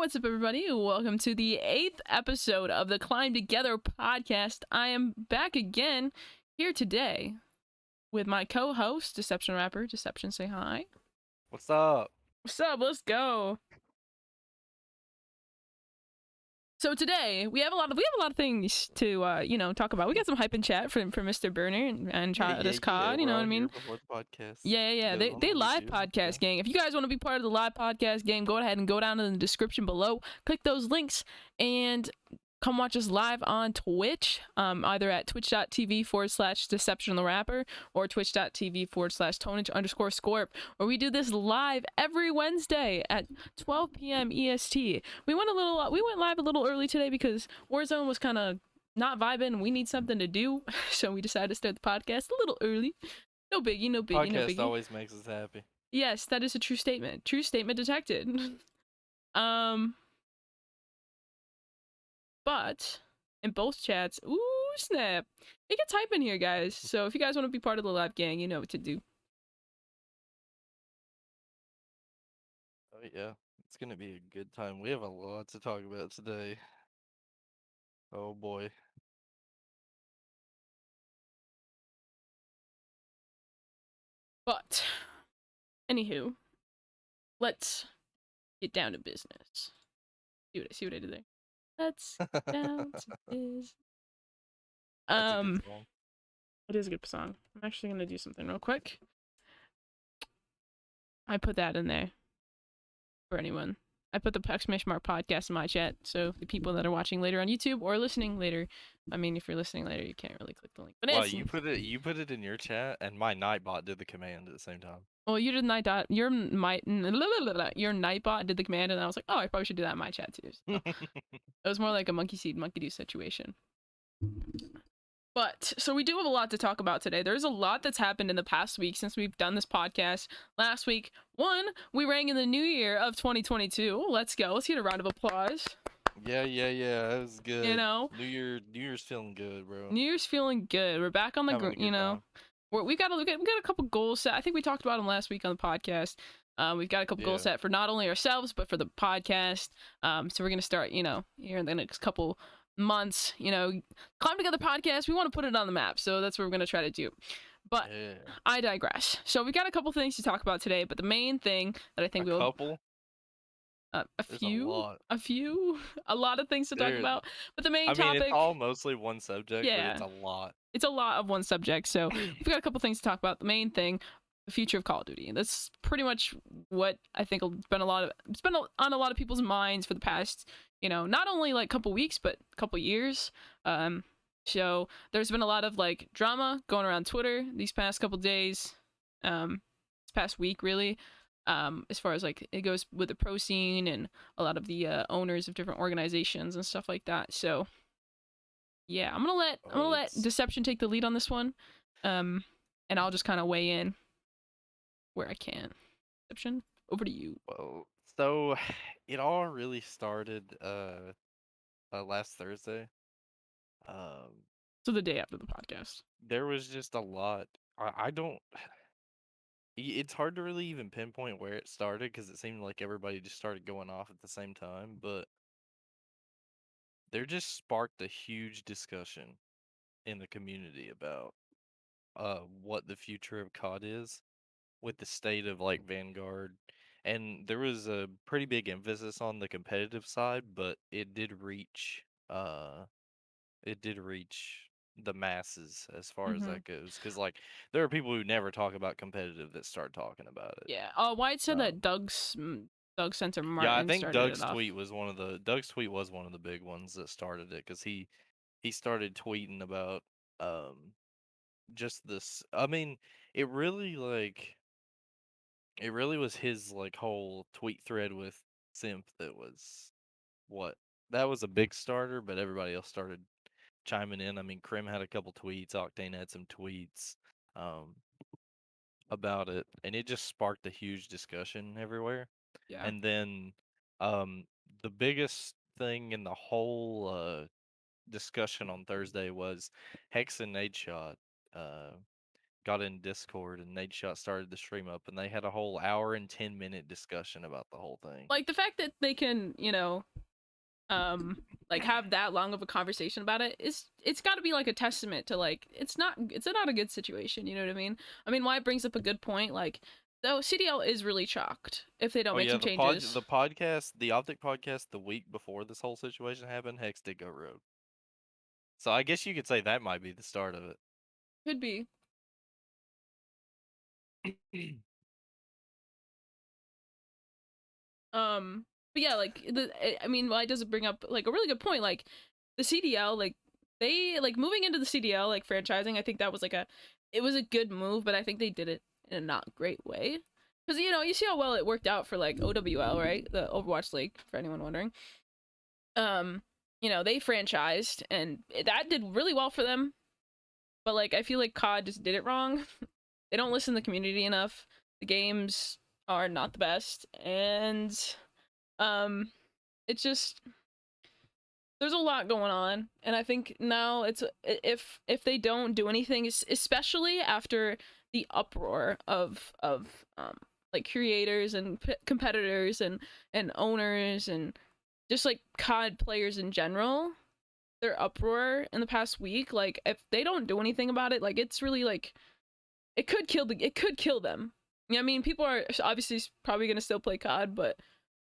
what's up, everybody? Welcome to the 8th episode of the Climb Together podcast. I am back again here today with my co-host, Deception Rapper. Deception, say hi. What's up? What's up? Let's go. So today we have a lot of things to talk about. We got some hype in chat for Mr. Burner and Childish Cod. You We're know what I on mean? here before the podcast. Yeah. goes They on live YouTube. podcast gang. If you guys want to be part of the live podcast game, go ahead and go down in the description below. Click those links and come watch us live on Twitch, either at twitch.tv/Deception the Rapper or twitch.tv/Tonage_Scorp, where we do this live every Wednesday at 12 p.m. EST. We went live a little early today because Warzone was kind of not vibing. We need something to do, so we decided to start the podcast a little early. No biggie, no biggie, no Podcast biggie. always makes us happy. Yes, that is a true statement. True statement detected. But in both chats, ooh snap, it gets hype in here, guys. So if you guys want to be part of the live gang, you know what to do. Oh yeah, it's gonna be a good time. We have a lot to talk about today. Oh boy. But anywho, let's get down to business. See what I did there. Let's get down to business. That's a good song. It is a good song. I'm actually gonna do something real quick. I put that in there for anyone. I put the exclamation mark podcast in my chat, so the people that are watching later on YouTube or listening later. I mean, if you're listening later, you can't really click the link. But well, you put it in your chat, and my Nightbot did the command at the same time. Well, you did Nightbot. Your Nightbot did the command, and I was like, oh, I probably should do that in my chat too. So it was more like a monkey see, monkey do situation. But so we do have a lot to talk about today. There's a lot that's happened in the past week since we've done this podcast. Last week, we rang in the new year of 2022. Let's go. Let's get a round of applause. Yeah. That was good. You know, New Year's feeling good, bro. New Year's feeling good. We're back on the we got a couple goals set. I think we talked about them last week on the podcast. We've got a couple goals set for not only ourselves but for the podcast. So we're gonna start, here in the next couple months. Climb Together podcast. We want to put it on the map, so that's what we're gonna try to do. But I digress. So we got a couple things to talk about today, but the main thing that I think a lot of things to talk about. But the main topic, it's all mostly one subject, but it's a lot. It's a lot of one subject, so we've got a couple things to talk about. The main thing, the future of Call of Duty. That's pretty much what I think it's been on a lot of people's minds for the past, not only like couple weeks, but couple years. So there's been a lot of like drama going around Twitter these past couple days, this past week really, as far as like it goes with the pro scene and a lot of the owners of different organizations and stuff like that. So yeah, I'm gonna let Deception take the lead on this one, and I'll just kind of weigh in where I can. Deception, over to you. Well, so it all really started last Thursday. So the day after the podcast. There was just a lot. I don't. It's hard to really even pinpoint where it started because it seemed like everybody just started going off at the same time, but there just sparked a huge discussion in the community about what the future of COD is with the state of like Vanguard. And there was a pretty big emphasis on the competitive side, but it did reach the masses as far as that goes, because like there are people who never talk about competitive that start talking about it. Yeah. White said that Doug Center Martin. Yeah, I think Doug's tweet was one of the big ones that started it, because he started tweeting about just this. I mean, it really was his like whole tweet thread with Simp that was that was a big starter, but everybody else started chiming in. I mean, Krim had a couple tweets, Octane had some tweets about it, and it just sparked a huge discussion everywhere. Yeah. And then the biggest thing in the whole discussion on Thursday was Hex and Nadeshot got in Discord and Nate Shot started the stream up, and they had a whole hour and 10-minute discussion about the whole thing. Like the fact that they can, like have that long of a conversation about it is, it's got to be like a testament to like it's not a good situation, you know what I mean? I mean, why it brings up a good point, like though CDL is really shocked if they don't Oh make yeah, some changes. the podcast, the Optic podcast, the week before this whole situation happened, Hex did go rogue. So I guess you could say that might be the start of Could be. it. But yeah, like I mean, why does it bring up like a really good point? Like the CDL, like they like moving into the CDL, like franchising. I think that was like it was a good move, but I think they did it in a not great way. Because you see how well it worked out for like OWL, right? The Overwatch League, for anyone wondering. They franchised, and that did really well for them. But like, I feel like COD just did it wrong. They don't listen to the community enough. The games are not the best, and it's just there's a lot going on, and I think now it's if they don't do anything, especially after the uproar of like creators and competitors and owners and just like COD players in general, their uproar in the past week, like if they don't do anything about it, like it's really like it could kill them. Yeah, I mean, people are obviously probably gonna still play COD, but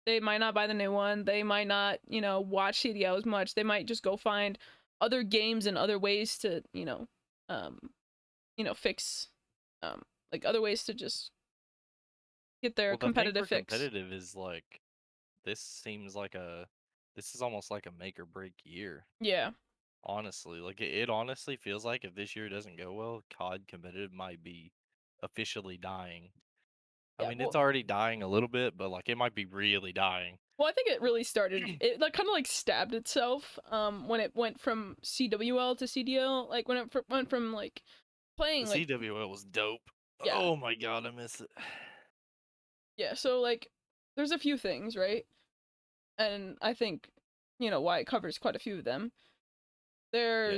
they might not buy the new one. They might not, watch CDL as much. They might just go find other games and other ways to, um, fix, like other ways to just get their Well, the thing competitive for fix. competitive is like this seems like this is almost like a make or break year. Yeah. Honestly, like it honestly feels like if this year doesn't go well, COD competitive might be officially dying. I Yeah. mean, it's Well, already dying a little bit, but like it might be really dying. I think it really started. It like kind of like stabbed itself. When it went from CWL to CDL, like when it went from like The playing like CWL was dope. yeah, Oh my god, I miss it. yeah. So like, there's a few things, right? And I think why it covers quite a few of them. Yeah. There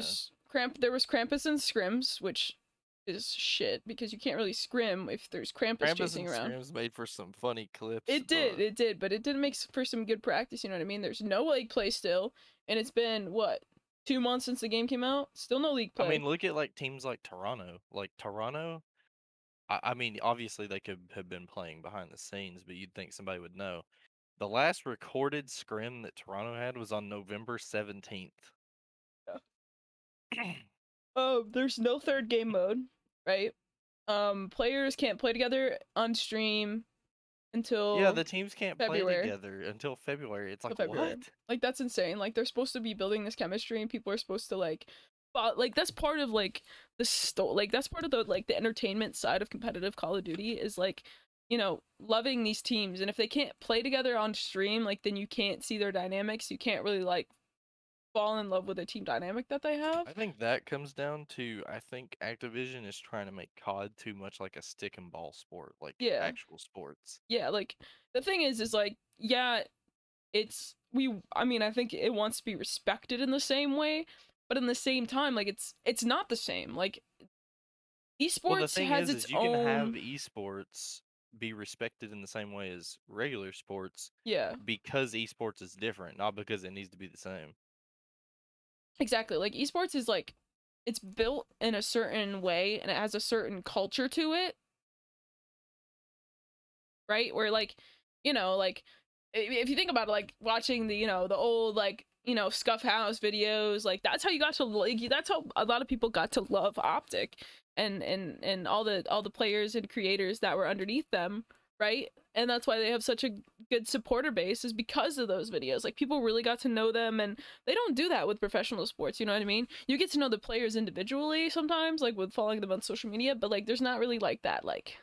was Krampus and Scrims, which is shit because you can't really scrim if there's Krampus Krampus chasing and around. Scrims made for some funny clips, It did, but it didn't make for some good practice. You know what I mean? There's no league play still, and it's been what 2 months since the game came out. Still no league I mean, play. look at like teams like Toronto. Like Toronto, I mean, obviously they could have been playing behind the scenes, but you'd think somebody would know. The last recorded scrim that Toronto had was on November 17th. Yeah. There's no third game mode, right? Players can't play together on stream Yeah, until the teams can't play February. together until February. It's Till like, February. what? Like that's insane. Like they're supposed to be building this chemistry, and people are supposed to like, but like that's part of like like that's part of the like the entertainment side of competitive Call of Duty is like, loving these teams, and if they can't play together on stream, like then you can't see their dynamics. You can't really like fall in love with the team dynamic that they have. I think that comes down to I think Activision is trying to make COD too much like a stick and ball sport, like Yeah, actual sports. yeah. Like the thing is like yeah, I mean I think it wants to be respected in the same way, but in the same time like it's not the same. Like Well, the esports thing has its is you can have own. esports be respected in the same way as regular sports Yeah, because esports is different, not because it needs to be the same. exactly. Like esports is like it's built in a certain way and it has a certain culture to it, right? Where like, like if you think about it, like watching the the old like scuff house videos, like that's how you got to like that's how a lot of people got to love Optic and all the players and creators that were underneath them, right? And that's why they have such a good supporter base, is because of those videos. Like people really got to know them, and they don't do that with professional sports. You know what I mean? You get to know the players individually sometimes, like with following them on social media, but like there's not really like that, like,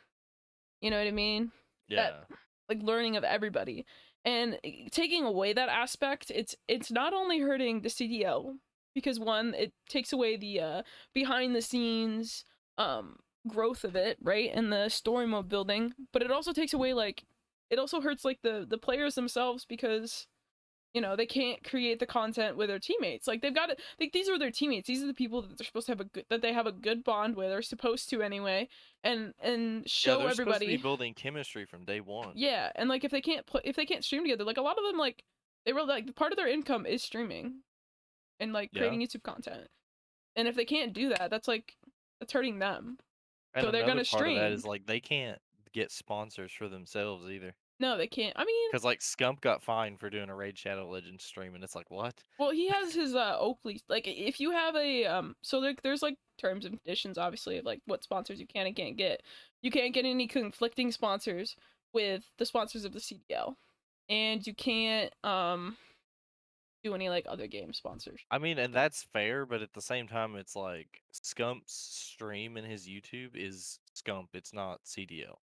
you know what I mean? That Yeah. like learning of everybody. And taking away that aspect, it's not only hurting the CDL, because one, it takes away the behind the scenes growth of it, right? And the story mode building, but it also takes away like it also hurts like the players themselves, because They can't create the content with their teammates. Like they've got to, like these are their teammates. These are the people that they're supposed to have a good, that they have a good bond with, or supposed to anyway, and Yeah, show they're supposed to be everybody. building chemistry from day one. Yeah, and like if they can't stream together, like a lot of them, like they were like part of their income is streaming and like Yeah. creating YouTube content. And if they can't do that, that's hurting them. And So they're another gonna part of that stream. is like they can't get sponsors for themselves either. No, they can't. I mean, Cause like Scump got fined for doing a Raid Shadow Legends stream, and it's like what? well, he has his Oakley. Like if you have a so there's like terms and conditions, obviously, of like what sponsors you can and can't get. You can't get any conflicting sponsors with the sponsors of the CDL, and you can't do any like other game sponsors. I mean, and that's fair, but at the same time, it's like Scump's stream and his YouTube is Scump. It's not CDL.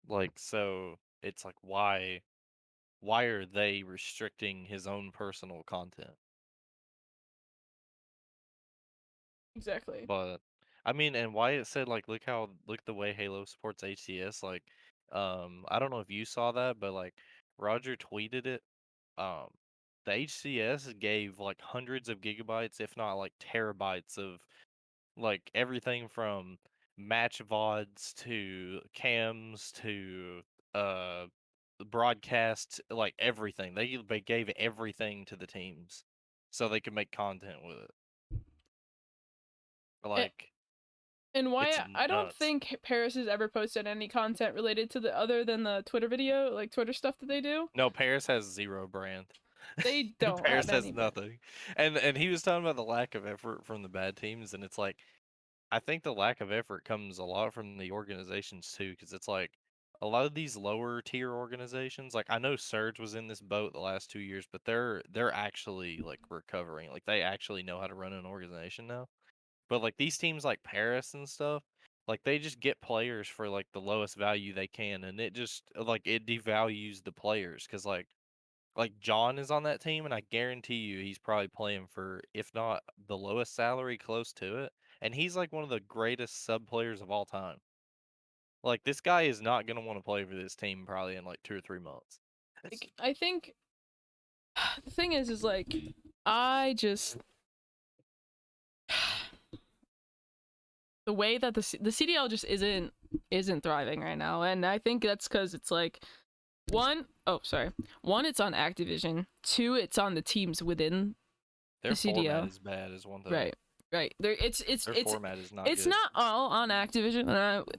Like, so it's like why are they restricting his own personal content? Exactly. But I mean, and Wyatt said like, look the way Halo supports HCS. Like, I don't know if you saw that, but like Roger tweeted it. Um, the HCS gave like hundreds of gigabytes, if not like terabytes of like everything from match VODs to cams to uh broadcast, like everything. They gave everything to the teams so they could make content with it. A- Like And it's why I don't nuts. think Paris has ever posted any content related to the other than the Twitter video, like Twitter stuff that they do. No, Paris has zero brand. They don't Paris have has any brand. nothing. And he was talking about the lack of effort from the bad teams, and it's like I think the lack of effort comes a lot from the organizations too, because it's like a lot of these lower tier organizations, like I know Surge was in this boat the last 2 years, but they're actually like recovering. Like they actually know how to run an organization now. But like these teams like Paris and stuff, like they just get players for like the lowest value they can, and it just like it devalues the players because like John is on that team, and I guarantee you he's probably playing for, if not the lowest salary, close to it. And he's like one of the greatest sub players of all time. Like this guy is not gonna want to play for this team probably in like 2 or 3 months. Like I think the thing is like I just the way that the CDL just isn't thriving right now, and I think that's because it's like one, it's on Activision, two, it's on the teams within the Their format CDL. is bad, is one thing. Right, right. There, it's it's Their it's format is not it's good. not all on Activision,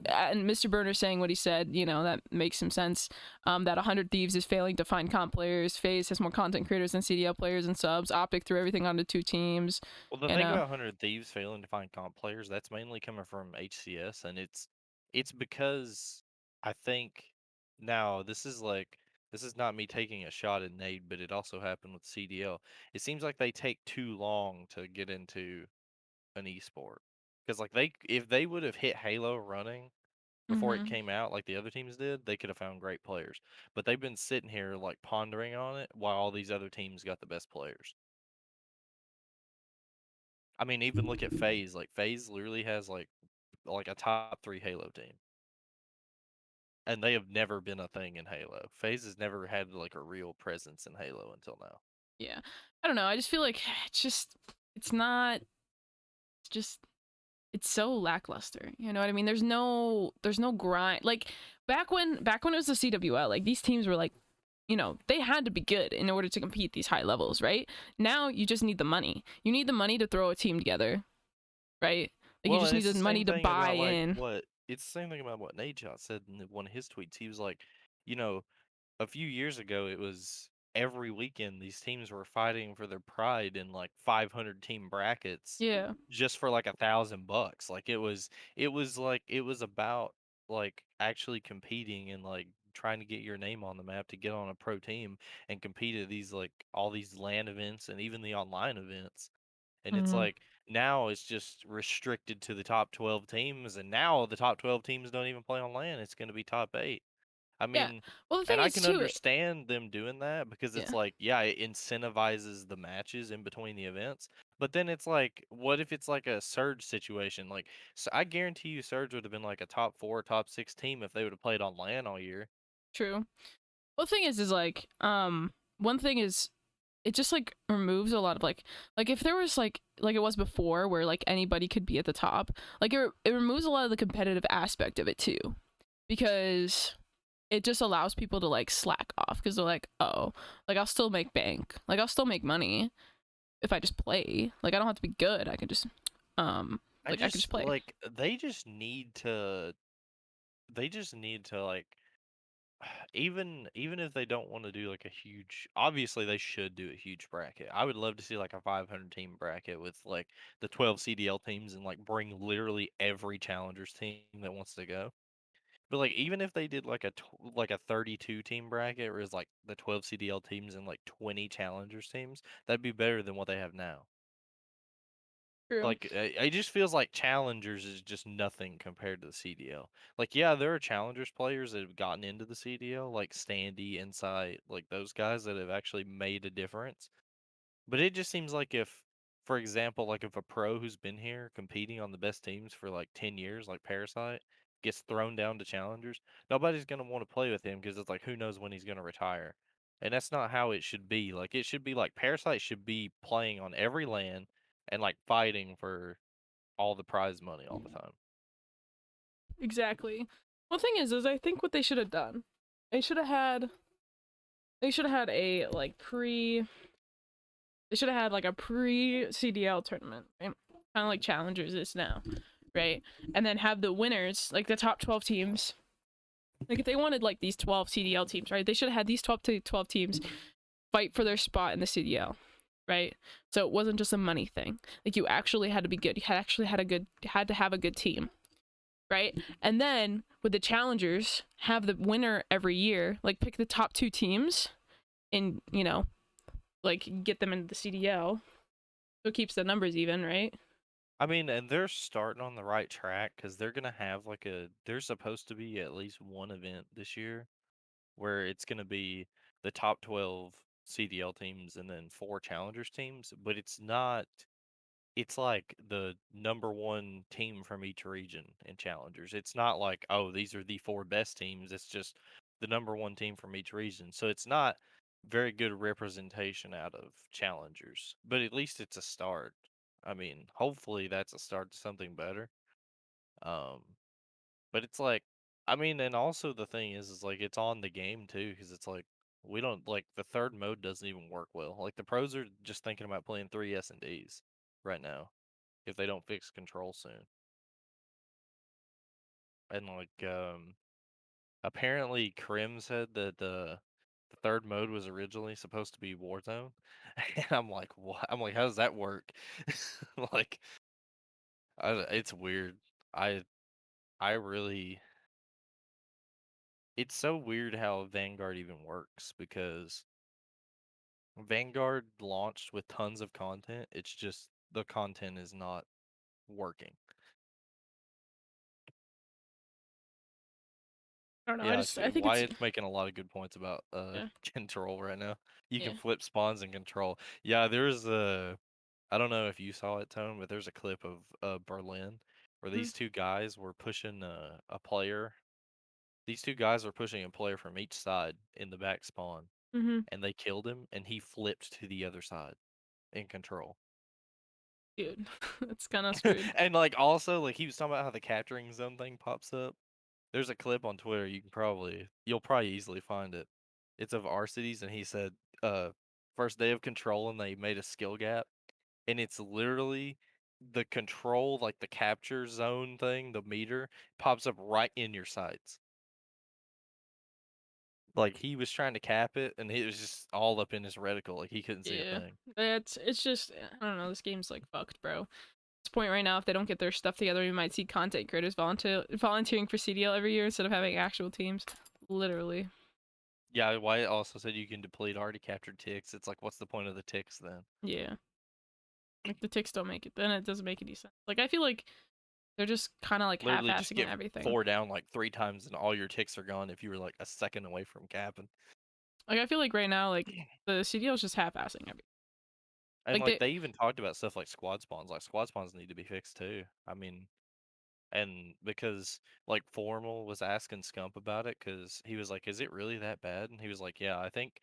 and Mr. Burner saying what he said, that makes some sense. That 100 Thieves is failing to find comp players. FaZe has more content creators than CDL players and subs. Optic threw everything onto two teams. Well, the You thing know, about 100 Thieves failing to find comp players, that's mainly coming from HCS, and it's because I think now this is not me taking a shot at Nade, but it also happened with CDL. It seems like they take too long to get into an esport. Because like if they would have hit Halo running before it hmm came out like the other teams did, they could have found great players. But they've been sitting here like pondering on it while all these other teams got the best players. I mean, even look at FaZe. Like FaZe literally has like a top 3 Halo team, and they have never been a thing in Halo. FaZe has never had like a real presence in Halo until now. yeah. I don't know. I just feel like it's not. It's just it's so lackluster. You know what I mean? There's no grind. Like back when it was the CWL, like these teams were like, they had to be good in order to compete these high levels, right? Now you just need the money. You need the money to throw a team together, right? Like you Well, just and need it's the the money same to thing buy about like in. what it's the same thing about what Nate Shot said in one of his tweets. He was like, you know, a few years ago, it was every weekend these teams were fighting for their pride in like 500 team brackets Yeah, just for like $1,000. Like it was about like actually competing and like trying to get your name on the map to get on a pro team and compete at these like all these LAN events and even the online events. And it's hmm like now it's just restricted to the top 12 teams, and now the top 12 teams don't even play on LAN. It's going to be top 8. I yeah. mean, Well, the thing and I is can too, understand them doing that because yeah, it's like, yeah, it incentivizes the matches in between the events. But then it's like, what if it's like a Surge situation? Like, so I guarantee you, Surge would have been like a top 4, top 6 team if they would have played on LAN all year. true. Well, the thing is like, one thing is it just like removes a lot of like if there was like it was before where like anybody could be at the top, like it removes a lot of the competitive aspect of it too, because it just allows people to like slack off because they're like, oh, like I'll still make bank, like I'll still make money if I just play, like I don't have to be good, I can just I like I can just just play. like they just need to like even if they don't want to do like a huge, obviously they should do a huge bracket. I would love to see like a 500 team bracket with like the 12 CDL teams and like bring literally every challengers team that wants to go. But like even if they did like like a 32 team bracket where it's like the 12 CDL teams and like 20 challengers teams, that'd be better than what they have now. True. Like it just feels like challengers is just nothing compared to the CDL. Like yeah, there are challengers players that have gotten into the CDL, like Standy, Insight, like those guys that have actually made a difference. But it just seems like if, for example, like if a pro who's been here competing on the best teams for like 10 years, like Parasite, gets thrown down to challengers, nobody's going to want to play with him because it's like, who knows when he's going to retire. And that's not how it should be. Like, it should be like Parasite should be playing on every LAN and like fighting for all the prize money all the time. Exactly. Well, thing is I think what they should have done, they should have had they should have had a like pre they should have had like a pre CDL tournament, right? Kind of like challengers is now, right? And then have the winners, like the top 12 teams. Like if they wanted like these 12 CDL teams, right? They should have had these 12 teams fight for their spot in the CDL, right? So it wasn't just a money thing. Like you actually had to be good. You had to have a good team, right? And then with the challengers, have the winner every year, like pick the top 2 teams and, like get them into the CDL. So it keeps the numbers even, right? I mean, and they're starting on the right track because they're going to have like there's supposed to be at least one event this year where it's going to be the top 12 CDL teams and then 4 challengers teams, but it's like the number 1 team from each region in challengers. It's not like, oh, these are the 4 best teams. It's just the number 1 team from each region. So it's not very good representation out of challengers, but at least it's a start. I mean, hopefully that's a start to something better. Um, but it's like, I mean, and also the thing is like it's on the game too, because it's like we don't like the third mode doesn't even work well. Like the pros are just thinking about playing 3 S&Ds right now if they don't fix control soon. And like, apparently Krim said that the third mode was originally supposed to be Warzone, and I'm like, what? I'm like, how does that work? Like, it's weird. I I really it's so weird how Vanguard even works because Vanguard launched with tons of content. It's just the content is not working. I don't know. Yeah, I think it's Wyatt's making a lot of good points about yeah, control right now. You can yeah. flip spawns and control. Yeah, there's a I don't know if you saw it, Tone, but there's a clip of Berlin where Mm-hmm. these two guys were pushing a player. These two guys were pushing a player from each side in the back spawn, Mm-hmm. and they killed him, and he flipped to the other side in control. Dude, it's kind of screwed. And like also like he was talking about how the capturing zone thing pops up. There's a clip on Twitter you'll probably easily find it. It's of our cities and he said first day of control and they made a skill gap and it's literally the control like the capture zone thing, the meter pops up right in your sights. Like he was trying to cap it and it was just all up in his reticle, like he couldn't see a Yeah, thing. it's just I don't know. This game's like fucked, bro. At this point right now, if they don't get their stuff together, we might see content creators volunteering for CDL every year instead of having actual teams. Literally. Yeah, Wyatt also said you can deplete already captured ticks. It's like what's the point of the ticks then? Yeah. Like the ticks don't make it, then it doesn't make any sense. Like I feel like they're just kind of like Literally just half-assing get everything. 4 down like 3 times and all your ticks are gone if you were like a second away from capping. Like I feel like right now, like the CDL is just half-assing everything. And Like like they, they even talked about stuff like squad spawns. Like squad spawns need to be fixed too. I mean, And because like Formal was asking Scump about it, because he was like, "Is it really that bad?" And he was like, "Yeah, I think."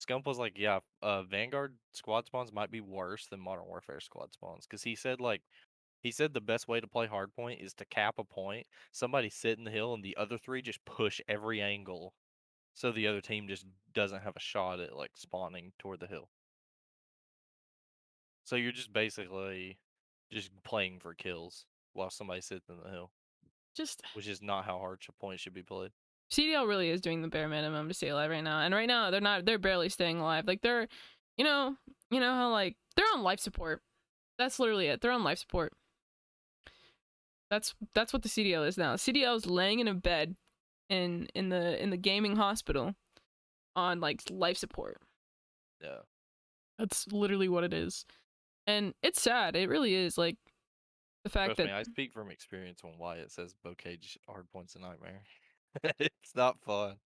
Scump was like, "Yeah, Vanguard squad spawns might be worse than Modern Warfare squad spawns," because he said the best way to play hardpoint is to cap a point, somebody sit in the hill, and the other three just push every angle, so the other team just doesn't have a shot at like spawning toward the hill. So you're just basically just playing for kills while somebody sits in the hill, Just which is not how hard point should be played. CDL really is doing the bare minimum to stay alive right now, and right now they're barely staying alive. Like they're, you know how like they're on life support. That's literally it. They're on life support. That's what the CDL is now. CDL is laying in a bed in the gaming hospital on like life support. Yeah. That's literally what it is, and it's sad. It really is. Like the fact Trust that me, I speak from experience on why it says Bocage hardpoint's a nightmare. It's not fun.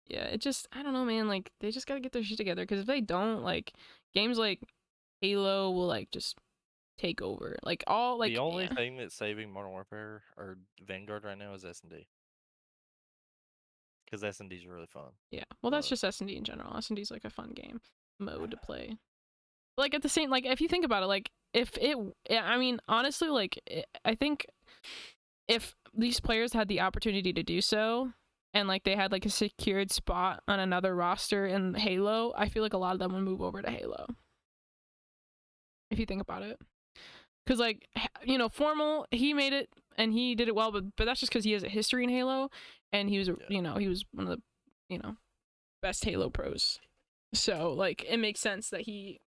yeah, it just I don't know, man. Like they just gotta get their shit together because if they don't, like games like Halo will like just take over. Like all The like only yeah. thing that's saving Modern Warfare or Vanguard right now is S&D, because S&D is really fun. Yeah. Well, that's But just S&D in general. S&D is like a fun game mode to play. Like at the same like if you think about it, like if it yeah, I mean, honestly like I think if these players had the opportunity to do so and like they had like a secured spot on another roster in Halo, I feel like a lot of them would move over to Halo. If you think about it. Cuz like Formal, he made it and he did it well, but that's just cuz he has a history in Halo and he was yeah, he was one of the best Halo pros. So like it makes sense that he,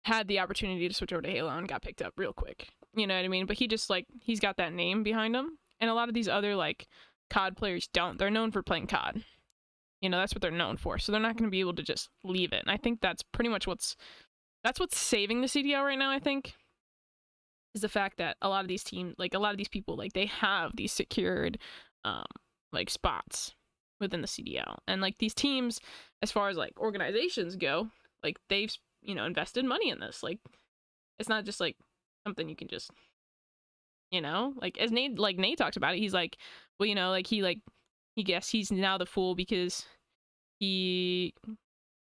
had the opportunity to switch over to Halo and got picked up real quick. You know what I mean? But he just like he's got that name behind him. And a lot of these other like COD players don't. They're known for playing COD. That's what they're known for. So they're not going to be able to just leave it. And I think that's pretty much that's what's saving the CDL right now, I think. Is the fact that a lot of these teams, like a lot of these people, like they have these secured um like spots within the CDL. And like these teams, as far as like organizations go, like they've invested money in this. Like it's not just like something you can just like as Nate talked about it. He's like, well, like he guess he's now the fool because he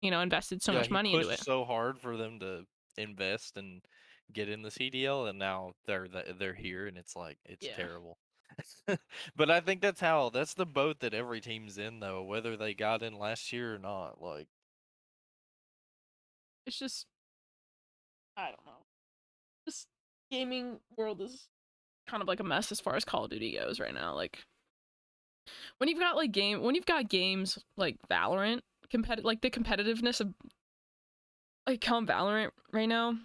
invested so yeah, much he money into it. pushed so hard for them to invest and get in the CDL, and now they're here, and it's like it's Yeah, terrible. But I think that's the boat that every team's in, though, whether they got in last year or not. Like, it's just I don't know. This gaming world is kind of like a mess as far as Call of Duty goes right now. Like when you've got games like Valorant, like the competitiveness of like Calm Valorant right now,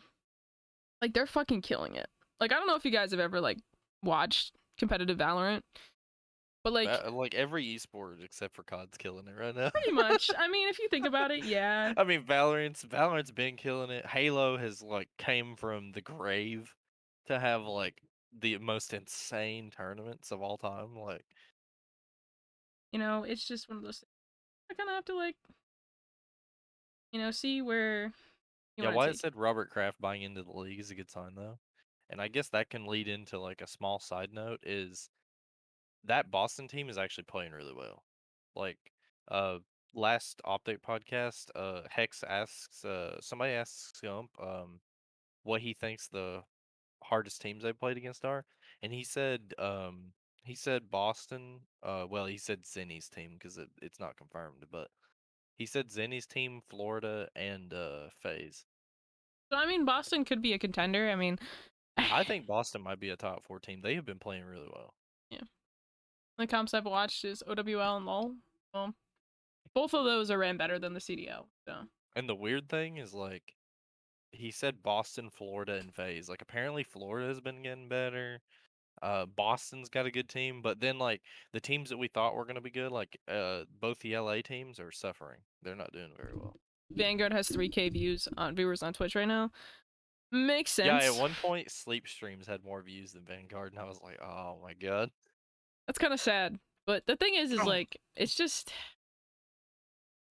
like they're fucking killing it. Like I don't know if you guys have ever like watched competitive Valorant, but like like every esport except for COD's killing it right now. pretty much. I mean, if you think about it, yeah. I mean, Valorant's been killing it. Halo has like came from the grave to have like the most insane tournaments of all time. Like, It's just one of those things. I kind of have to like, see where you yeah, want to Wyatt take. said Robert Kraft buying into the league is a good sign though. And I guess that can lead into like a small side note is that Boston team is actually playing really well. Like, uh, last update podcast, Hex asks, somebody asks Scump, what he thinks the hardest teams they played against are, and he said Boston, well, he said Zenny's team because it's not confirmed, but he said Zenny's team, Florida, and FaZe. So I mean, Boston could be a contender. I mean, I think Boston might be a top 4 team. They have been playing really well. yeah. The comps I've watched is OWL and LOL. Well, both of those are ran better than the CDO. So And the weird thing is like he said Boston, Florida, and FaZe. Like apparently Florida has been getting better. Boston's got a good team, but then like the teams that we thought were gonna be good, like both the LA teams are suffering. They're not doing very well. Vanguard has 3K viewers on Twitch right now. Makes Yeah, at sense. one point Sleep Streams had more views than Vanguard, and I was like, oh my god. That's kind of sad. But the thing is like it's just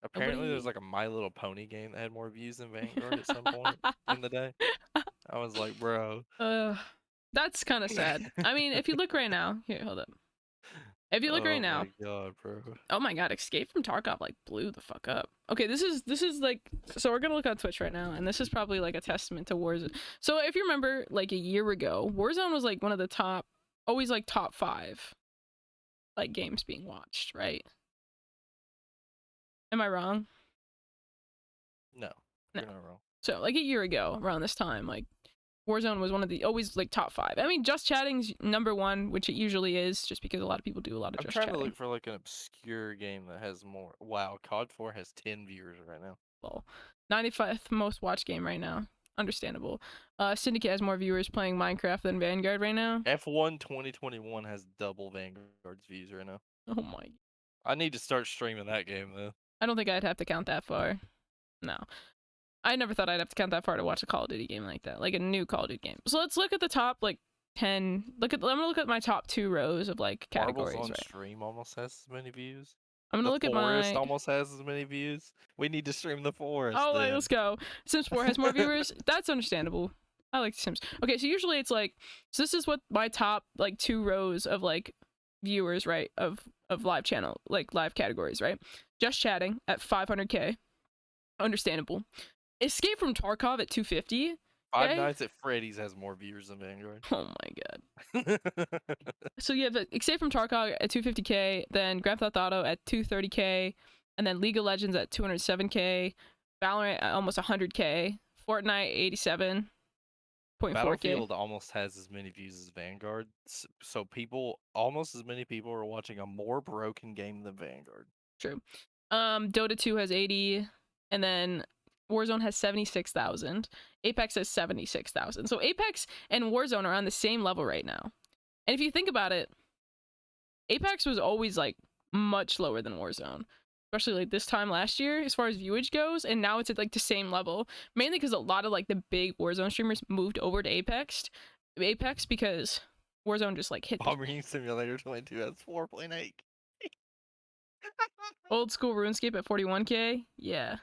Apparently there's nobody. like a My Little Pony game that had more views than Vanguard at some point in the day. I was like, bro. uh, That's kind of sad. I mean, if you look right now, here, hold up. If you look right Oh now, my god, bro. oh my god, Escape from Tarkov like blew the fuck up. Okay, this is like, so we're gonna look on Twitch right now, and this is probably like a testament to Warzone. So if you remember, like a year ago, Warzone was like one of the top, always like top 5, like games being watched, right? Am I wrong? No, No. you're not wrong. So like a year ago, around this time, like Warzone was one of the always like top 5. I mean, Just Chatting's #1, which it usually is, just because a lot of people do a lot of I'm Just trying Chatting. to look for like an obscure game that has more. Wow, COD 4 has 10 viewers right now. Well, 95th most watched game right now. Understandable. Syndicate has more viewers playing Minecraft than Vanguard right now. F1 2021 has double Vanguard's views right now. Oh my. I need to start streaming that game though. I don't think I'd have to count that far. No. I never thought I'd have to count that far to watch a Call of Duty game like that, like a new Call of Duty game. So let's look at the top like 10. I'm gonna look at my top 2 rows of like categories. Marbles on right? Stream almost has as many views. I'm gonna The look at Forest my. almost has as many views. We need to stream the Forest. Oh, then. let's go. Sims 4 has more viewers. That's understandable. I like Sims. Okay, so usually it's like, so this is what my top like 2 rows of like viewers, right, of live channel, like live categories, right? Just Chatting at 500k, understandable. Escape from Tarkov at 250. Five Okay. Nights at Freddy's has more viewers than Vanguard. Oh my god. So you have Escape from Tarkov at 250k, then Grand Theft Auto at 230k, and then League of Legends at 207k, Valorant at almost 100k, Fortnite 87.4k. Battlefield almost has as many views as Vanguard, so almost as many people are watching a more broken game than Vanguard. True. Dota 2 has 80, and then Warzone has 76,000. Apex has 76,000. So Apex and Warzone are on the same level right now. And if you think about it, Apex was always like much lower than Warzone, especially like this time last year as far as viewage goes, and now it's at like the same level, mainly because a lot of like the big Warzone streamers moved over to Apex because Warzone just like hit the Bomber Simulator 22 has 4.8. old school RuneScape at 41k. Yeah.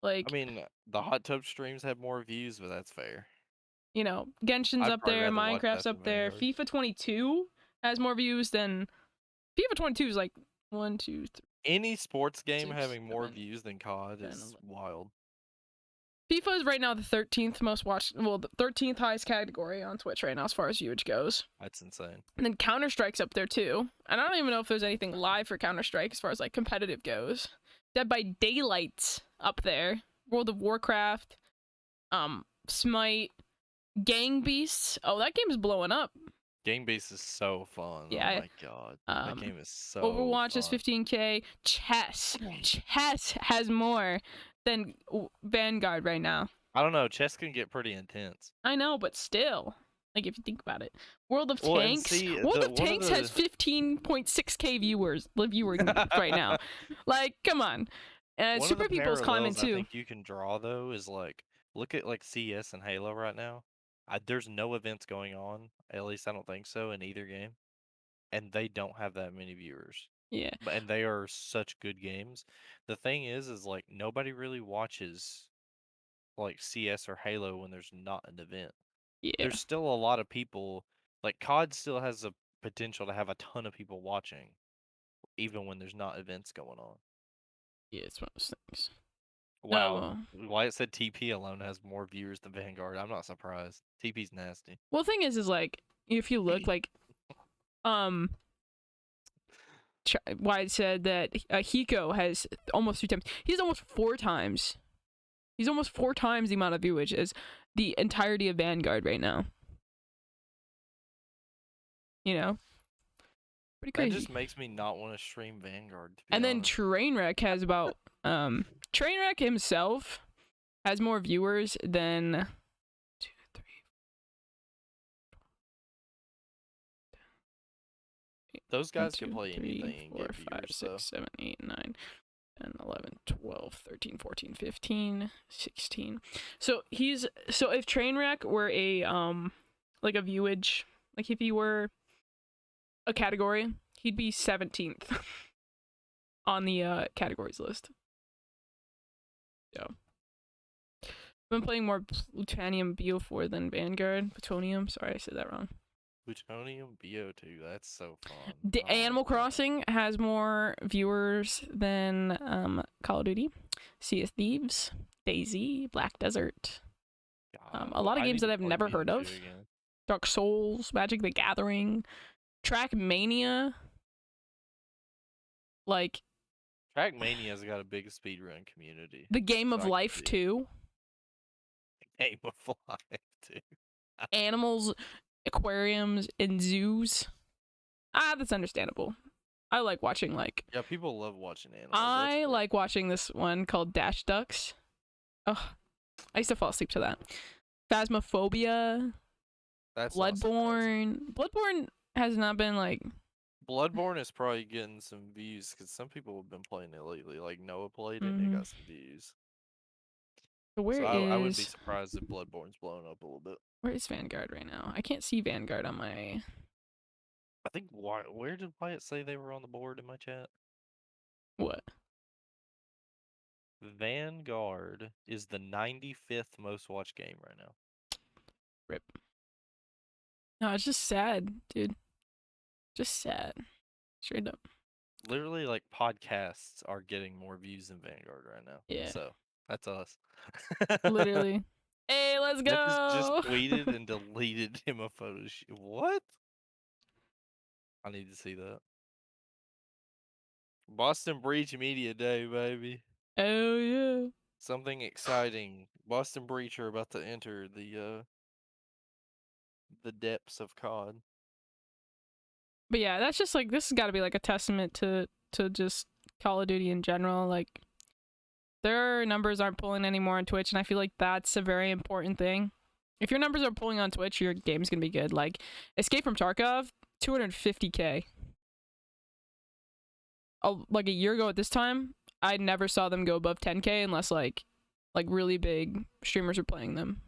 Like, I mean, the hot tub streams have more views, but that's fair. you know, Genshin's I'd up probably there, rather watch Minecraft's that up than there, Vanguard. FIFA 22 has more views than FIFA 22 is like 1, 2, 3. Any sports game 6, having more 7, views than COD 10, is 11. wild. FIFA is right now the 13th most watched, well, the 13th highest category on Twitch right now as far as viewage goes. That's insane. And then Counter-Strike's up there too. And I don't even know if there's anything live for Counter-Strike as far as like competitive goes. Dead by Daylight's up there. World of Warcraft, Smite, Gang Beasts. Oh, that game's blowing up. Game Base is so fun. Yeah. Oh my god. That game is so Overwatch fun. is 15k. Chess has more than Vanguard right now. I don't know. Chess can get pretty intense. I know, but still, like if you think about it, World of Well, and Tanks. see, World the- of one of Tanks has the- 15.6k viewers right now. Like, come on. One Super of the People's climbing parallels I too. think you can draw though is like look at like CS and Halo right now. There's no events going on. At least I don't think so in either game, and they don't have that many viewers. Yeah. And they are such good games. The thing is like nobody really watches like CS or Halo when there's not an event. Yeah. There's still a lot of people. Like COD still has the potential to have a ton of people watching, even when there's not events going on. Yeah, it's one of those things. Wow. Why it said TP alone has more viewers than Vanguard. I'm not surprised. TP's nasty. Well, the thing is like if you look like, Wyatt said that Hiko has almost 3 times. He's almost 4 times. He's almost 4 times the amount of viewage as the entirety of Vanguard right now. You know, pretty crazy. That just makes me not want to stream Vanguard. To be And then honest. Trainwreck has about Trainwreck himself has more viewers than 2, 3, Those guys 1, can 2, play 3, anything 4, and get 5, viewers, 6, though. 7, 8, 9, 10, 11, 12, 13, 14, 15, 16. So if Trainwreck were a like a viewage, like if he were a category, he'd be 17th on the categories list. Yeah. I've been playing more Plutonium BO4 than Vanguard. Plutonium. Sorry, I said that wrong. Plutonium BO2. That's so fun. Animal Crossing has more viewers than Call of Duty, Sea of Thieves, Daisy, Black Desert. A lot of I games need that to I've play never heard BO2 of. again. Dark Souls, Magic the Gathering, Trackmania. Like Trackmania's got a big speedrun community. the Game so of I can Life see it. 2. Game of Life too. Animals, aquariums, and zoos. That's understandable. I like watching Yeah, people love watching animals. I like watching this one called Dash Ducks. Oh, I used to fall asleep to that. Phasmophobia. That's Bloodborne. Bloodborne has not been like. Bloodborne is probably getting some views because some people have been playing it lately. Like Noah played it and it got some views. Where so I wouldn't be surprised if Bloodborne's blown up a little bit. Where is Vanguard right now? I can't see Vanguard on my. I think where did Wyatt say they were on the board in my chat? What? Vanguard is the 95th most watched game right now. Rip. No, it's just sad, dude. Just sad. Straight up. Literally, like, podcasts are getting more views than Vanguard right now. Yeah. So, that's us. Literally. Hey, let's go! Just tweeted and deleted him a photo shoot. What? I need to see that. Boston Breach Media Day, baby. Oh, yeah. Something exciting. Boston Breach are about to enter the depths of COD. But yeah, that's just like, this has got to be like a testament to just Call of Duty in general. Like, their numbers aren't pulling anymore on Twitch, and I feel like that's a very important thing. If your numbers are pulling on Twitch, your game's gonna be good. Like, Escape from Tarkov, 250K. Like a year ago at this time, I never saw them go above 10K unless like really big streamers were playing them.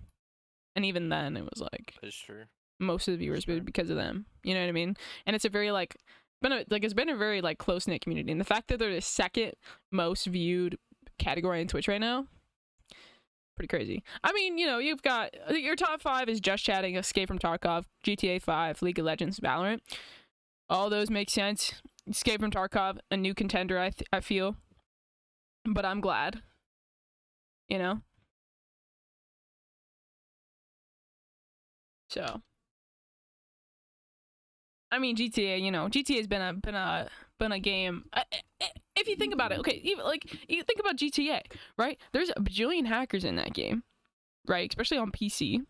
And even then, it was like That's true. most of the viewers would because of them. You know what I mean? And it's a very it's been a very like close knit community. And the fact that they're the second most viewed category on Twitch right now, pretty crazy. I mean, you know, you've got your top 5 is Just Chatting, Escape from Tarkov, GTA 5, League of Legends, Valorant. All those make sense. Escape from Tarkov, a new contender, I feel. But I'm glad. You know? So, I mean, GTA. You know, GTA's been a game. If you think about it, okay, even like you think about GTA, right? There's a bajillion hackers in that game, right? Especially on PC,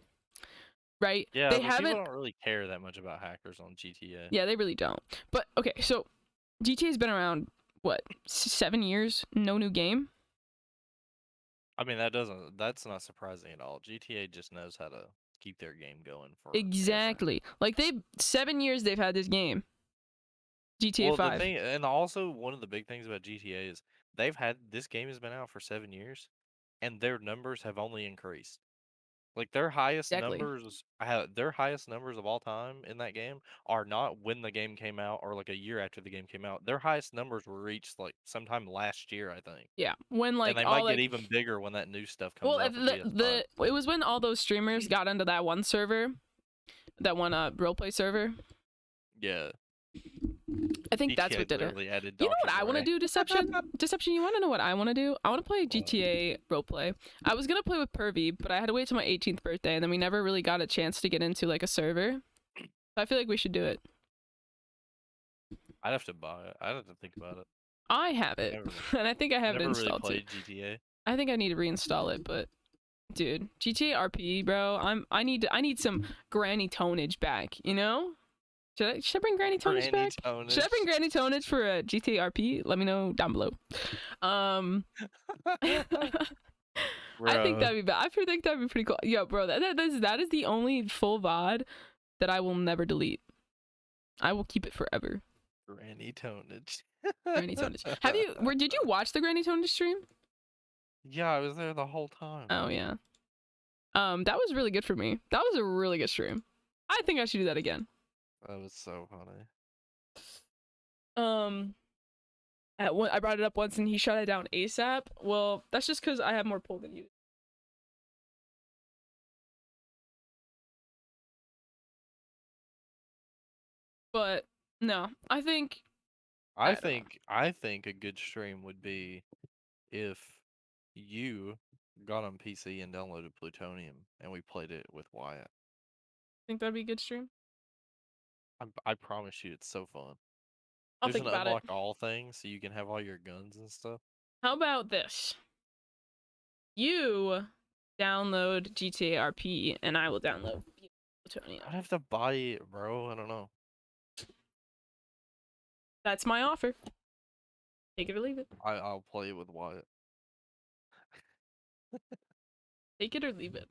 right? Yeah, but people don't really care that much about hackers on GTA. Yeah, they really don't. But okay, so GTA's been around what 7 years? No new game. I mean, that's not surprising at all. GTA just knows how to keep their game going for exactly. Like 7 years they've had this game. GTA 5. The thing, and also one of the big things about GTA is this game has been out for 7 years, and their numbers have only increased. Like their highest numbers of all time in that game are not when the game came out or like a year after the game came out. Their highest numbers were reached like sometime last year, I think. Yeah, when like and they might get even bigger when that new stuff comes out. It was when all those streamers got into that one server, that one roleplay server. Yeah. I think that's what did it. You know what I want to do, Deception? Deception, you want to know what I want to do? I want to play GTA roleplay. I was going to play with Pervy, but I had to wait till my 18th birthday, and then we never really got a chance to get into like a server. So I feel like we should do it. I'd have to buy it. I'd have to think about it. I have it, and I think I have it installed really too. Played GTA. I think I need to reinstall it, but dude, GTA RP, bro. I need some granny tonage back, you know? Should I bring Granny Tonage back? Should I bring Granny Tonage for a GTA RP? Let me know down below. I think that'd be I think that'd be pretty cool. Yo, bro, that is the only full VOD that I will never delete. I will keep it forever. Granny Tonage. Granny Tonage. Did you watch the Granny Tonage stream? Yeah, I was there the whole time. Oh yeah. That was really good for me. That was a really good stream. I think I should do that again. That was so funny. I brought it up once and he shut it down ASAP. Well, that's just because I have more pull than you. But no, I think I I don't know. think I think a good stream would be if you got on PC and downloaded Plutonium and we played it with Wyatt. Think that'd be a good stream. I promise you, it's so fun. I'll There's think an about it. unlock all thing, so you can have all your guns and stuff. How about this? You download GTA RP, and I will download Plutonium. I'd have to buy it, bro. I don't know. That's my offer. Take it or leave it. I'll play it with Wyatt. Take it or leave it.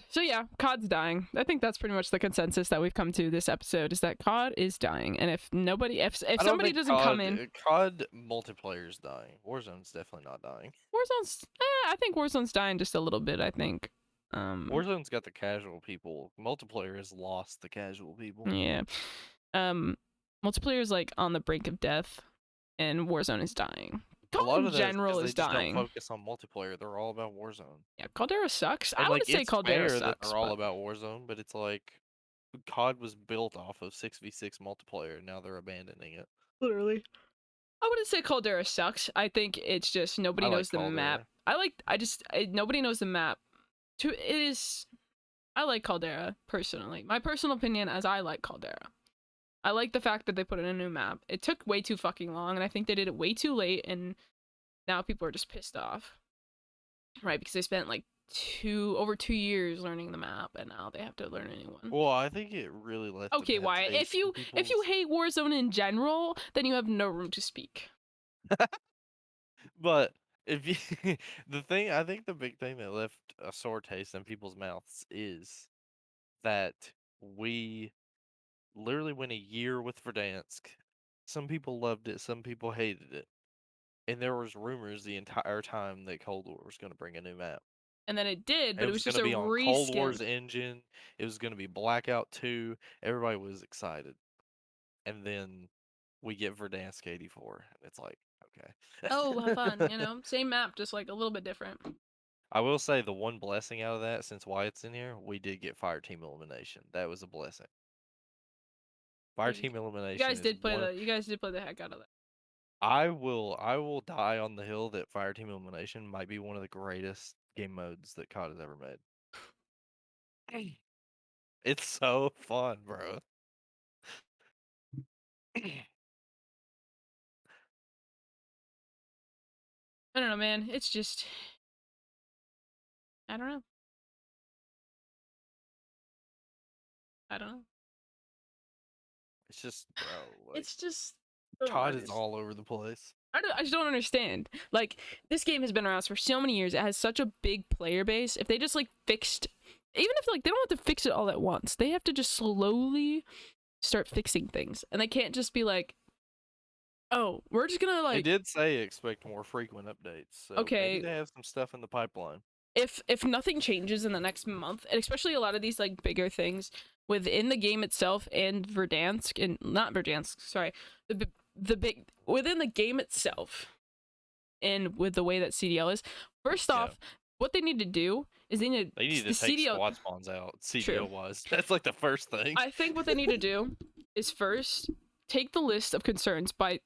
So yeah, COD's dying. I think that's pretty much the consensus that we've come to this episode is that COD is dying. And if I don't somebody think doesn't come in, COD multiplayer is dying. Warzone's definitely not dying. Warzone's I think Warzone's dying just a little bit, I think. Warzone's got the casual people. Multiplayer has lost the casual people. Yeah. Multiplayer is like on the brink of death and Warzone is dying. A lot COD in of that general they is just dying. don't focus on multiplayer. They're all about Warzone. Yeah, Caldera sucks. And I like wouldn't say it's Caldera fair that sucks, they're all but about Warzone, but it's like COD was built off of 6v6 multiplayer, and now they're abandoning it. literally. I wouldn't say Caldera sucks. I think it's just nobody I like knows the map. Caldera. Nobody knows the map. I like Caldera personally. My personal opinion as I like Caldera. I like the fact that they put in a new map. It took way too fucking long, and I think they did it way too late, and now people are just pissed off. Right, because they spent like over 2 years learning the map, and now they have to learn a new one. Well, I think it really left Okay, a bad Wyatt, taste in if you hate Warzone in general, then you have no room to speak. But if you I think the big thing that left a sore taste in people's mouths is that we literally went a year with Verdansk. Some people loved it, some people hated it. And there was rumors the entire time that Cold War was going to bring a new map. And then it did, And but it it was was going just to a be on Cold reskin. War's engine. It was going to be Blackout 2. Everybody was excited. And then we get Verdansk 84. And it's like, okay. Oh, have fun, same map, just like a little bit different. I will say the one blessing out of that, since Wyatt's in here, we did get Fire Team Elimination. That was a blessing. Fire Team Elimination You guys is did play the heck out of that. I will die on the hill that Fire Team Elimination might be one of the greatest game modes that COD has ever made. It's so fun, bro. I don't know, man. It's just I don't know. I don't know. It's just, bro, like It's just COD is all over the place. I just don't understand. Like, this game has been around for so many years. It has such a big player base. If they just like fixed, even if like they don't have to fix it all at once, they have to just slowly start fixing things, and they can't just be like, "Oh, we're just gonna They like." did say expect more frequent updates, so maybe Okay, they have some stuff in the pipeline. if nothing changes in the next month, and especially a lot of these like bigger things within the game itself and Verdansk and not Verdansk, sorry, the big within the game itself, and with the way that CDL is, first Yeah. off, what they need to do is They need the to take CDL squad spawns out, True. CDL wise. That's like the first thing. I think what they need to do is first take the list of concerns by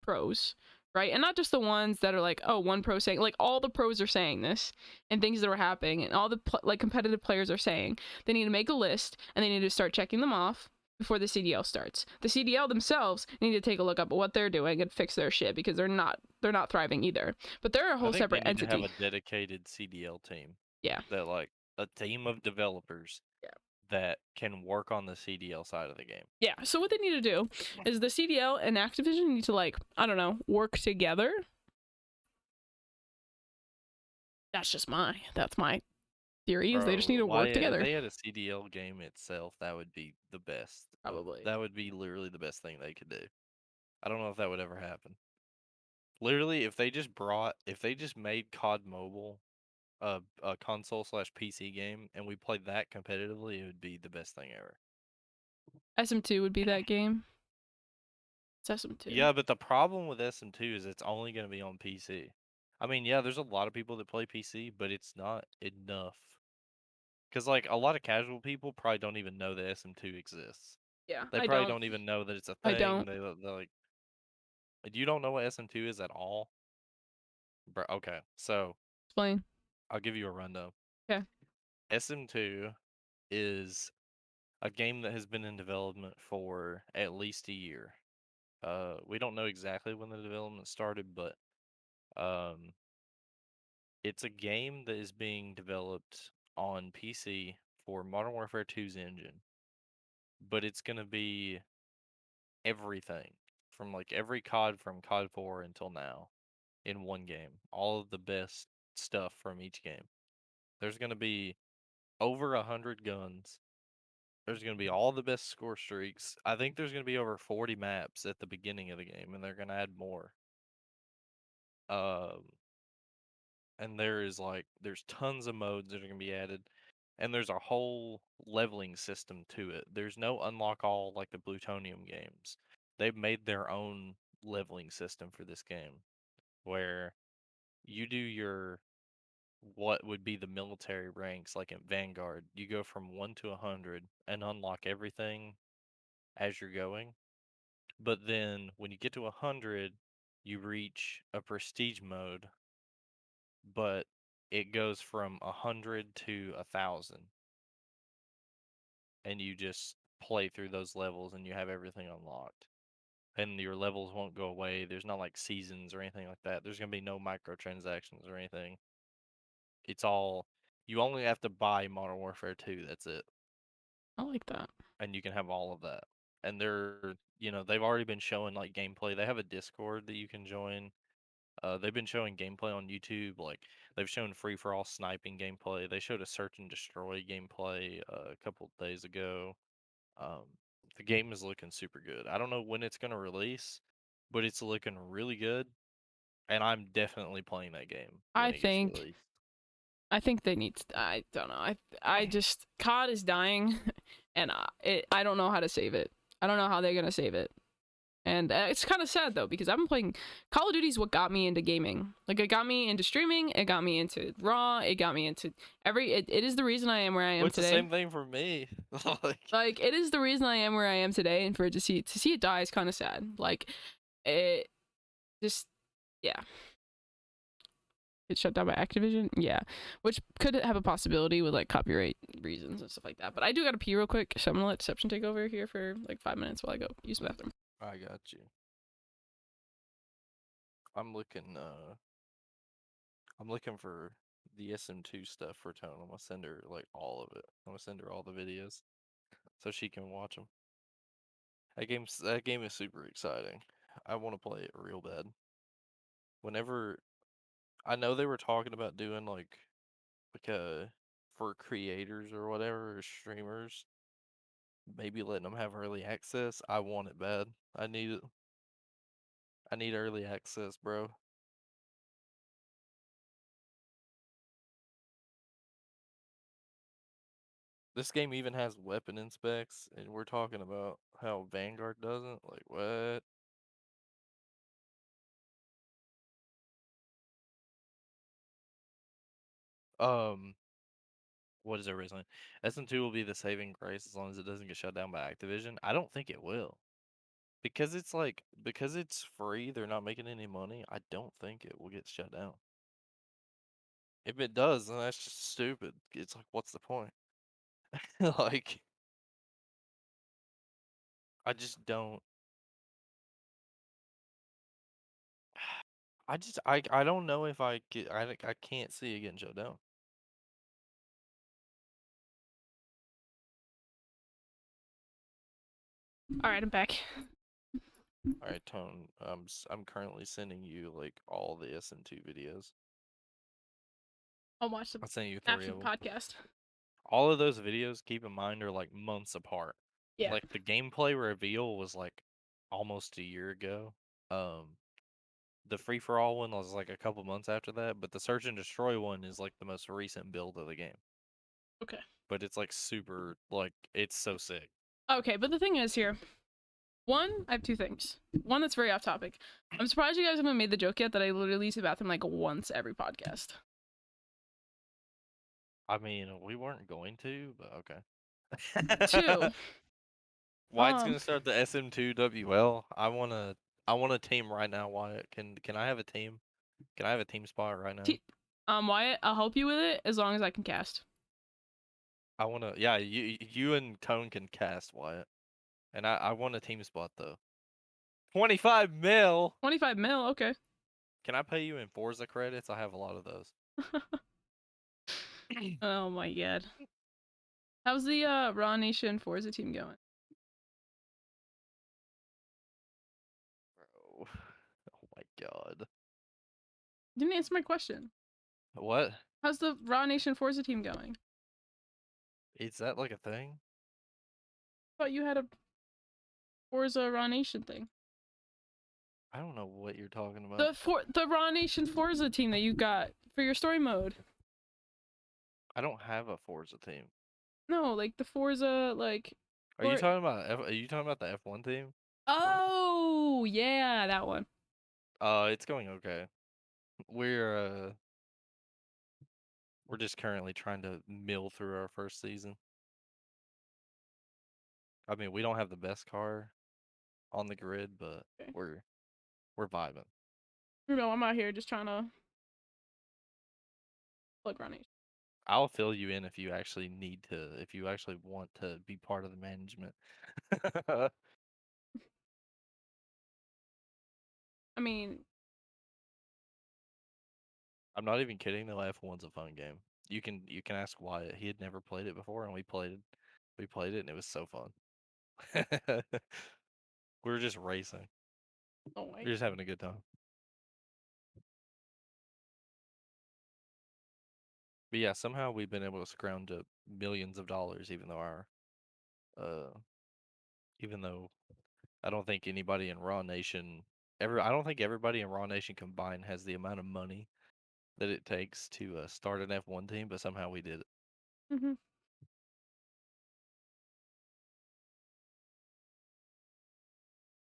pros, right? And not just the ones that are like, oh, one pro saying, like all the pros are saying this and things that are happening and all the like competitive players are saying. They need to make a list and they need to start checking them off before the CDL starts. The CDL themselves need to take a look up at what they're doing and fix their shit because they're not thriving either. But they're a whole separate they need entity. to have a dedicated CDL team. Yeah. That like a team of developers. Yeah. That can work on the CDL side of the game. Yeah, so what they need to do is the CDL and Activision need to, like, I don't know, work together. That's my theory, is they just need to work together. If they had a CDL game itself, that would be the best. Probably. That would be literally the best thing they could do. I don't know if that would ever happen. Literally, if they just made COD Mobile a console/PC game and we played that competitively, it would be the best thing ever. SM2 would be that game. It's SM2. Yeah, but the problem with SM2 is it's only going to be on PC. I mean, yeah, there's a lot of people that play PC, but it's not enough Because like a lot of casual people probably don't even know that SM2 exists. Yeah, They I probably don't. don't even know that it's a I thing. don't. They're like, you don't know what SM2 is at all, bro. Okay, so Explain. I'll give you a rundown. Okay. SM2 is a game that has been in development for at least a year. We don't know exactly when the development started, but um, it's a game that is being developed on PC for Modern Warfare 2's engine, but it's gonna be everything from like every COD from COD 4 until now in one game. All of the best stuff from each game. There's gonna be over 100 guns. There's gonna be all the best score streaks. I think there's gonna be over 40 maps at the beginning of the game, and they're gonna add more. Um, and there's tons of modes that are gonna be added, and there's a whole leveling system to it. There's no unlock all like the Plutonium games. They've made their own leveling system for this game, where you do your what would be the military ranks like in Vanguard. You go from 1 to 100 and unlock everything as you're going. But then when you get to 100, you reach a prestige mode, but it goes from 100 to 1,000, and you just play through those levels and you have everything unlocked. And your levels won't go away. There's not like seasons or anything like that. There's gonna be no microtransactions or anything. It's all you only have to buy Modern Warfare 2, that's it. I like that. And you can have all of that. And they've already been showing like gameplay. They have a Discord that you can join. They've been showing gameplay on YouTube. Like they've shown free for all sniping gameplay. They showed a search and destroy gameplay a couple days ago. Um, the game is looking super good. I don't know when it's gonna release, but it's looking really good. And I'm definitely playing that game I when it gets think released. I think they need to, I don't know. I just COD is dying and I don't know how to save it. I don't know how they're going to save it. And it's kind of sad though because I've been playing Call of Duty is what got me into gaming. Like it got me into streaming, it got me into Raw, it got me into it is the reason I am where I am Well, it's the today. same thing for me. Like it is the reason I am where I am today, and for it to see it die is kind of sad. Like it just yeah. It's shut down by Activision, yeah, which could have a possibility with like copyright reasons and stuff like that. But I do gotta pee real quick, so I'm gonna let Deception take over here for like 5 minutes while I go use the bathroom. I got you. I'm looking I'm looking for the SM2 stuff for Tone. I'm gonna send her like all of it. I'm gonna send her all the videos so she can watch them. That game is super exciting. I want to play it real bad. Whenever I know they were talking about doing like for creators or whatever or streamers, maybe letting them have early access. I want it bad. I need it. I need early access, bro. This game even has weapon inspects, and we're talking about how Vanguard doesn't. Like, what? Um, what is originally? SM2 will be the saving grace as long as it doesn't get shut down by Activision. I don't think it will. Because it's free, they're not making any money. I don't think it will get shut down. If it does, then that's just stupid. It's like, what's the point? Like, I just don't. I don't know if I can't see it getting shut down. All right, I'm back. All right, Tone. I'm currently sending you like all the SM2 videos. I'll watch the I sent you after 3 the of them. podcast. All of those videos, keep in mind, are like months apart. Yeah. Like the gameplay reveal was like almost a year ago. Um, the free for all one was like a couple months after that, but the search and destroy one is like the most recent build of the game. Okay. But it's like super like it's so sick. Okay, but the thing is here. One, I have two things. One that's very off topic. I'm surprised you guys haven't made the joke yet that I literally use the bathroom like once every podcast. I mean, we weren't going to, but Two. okay. Wyatt's Um, gonna start the SM2 WL. I want a team right now, Wyatt. Can I have a team? Can I have a team spot right now? t- Wyatt, I'll help you with it as long as I can cast. I wanna yeah, you and Tone can cast Wyatt. And I want a team spot though. 25 mil. 25 mil, okay. Can I pay you in Forza credits? I have a lot of those. Oh my god. How's the Raw Nation Forza team going? Bro. Oh my god. You didn't answer my question. What? How's the Raw Nation Forza team going? Is that like a thing? I thought you had a Forza Raw Nation thing. I don't know what you're talking about. The Raw Nation Forza team that you got for your story mode. I don't have a Forza team. No, like the Forza Are you or talking about are you talking about the F1 team? oh yeah, that one. It's going okay. We're we're just currently trying to mill through our first season. I mean, we don't have the best car on the grid, but Okay. we're vibing. You know, I'm out here just trying to plug Raw Nation. I'll fill you in if you actually need to, if you actually want to be part of the management. I mean, I'm not even kidding. The F1's a fun game. You can ask Wyatt. He had never played it before, and we played it, and it was so fun. We were just racing. oh my We were just having a good time. But yeah, somehow we've been able to scrounge up millions of dollars, uh, even though I don't think anybody in Raw Nation I don't think everybody in Raw Nation combined has the amount of money that it takes to start an F1 team, but somehow we did it. mm-hmm.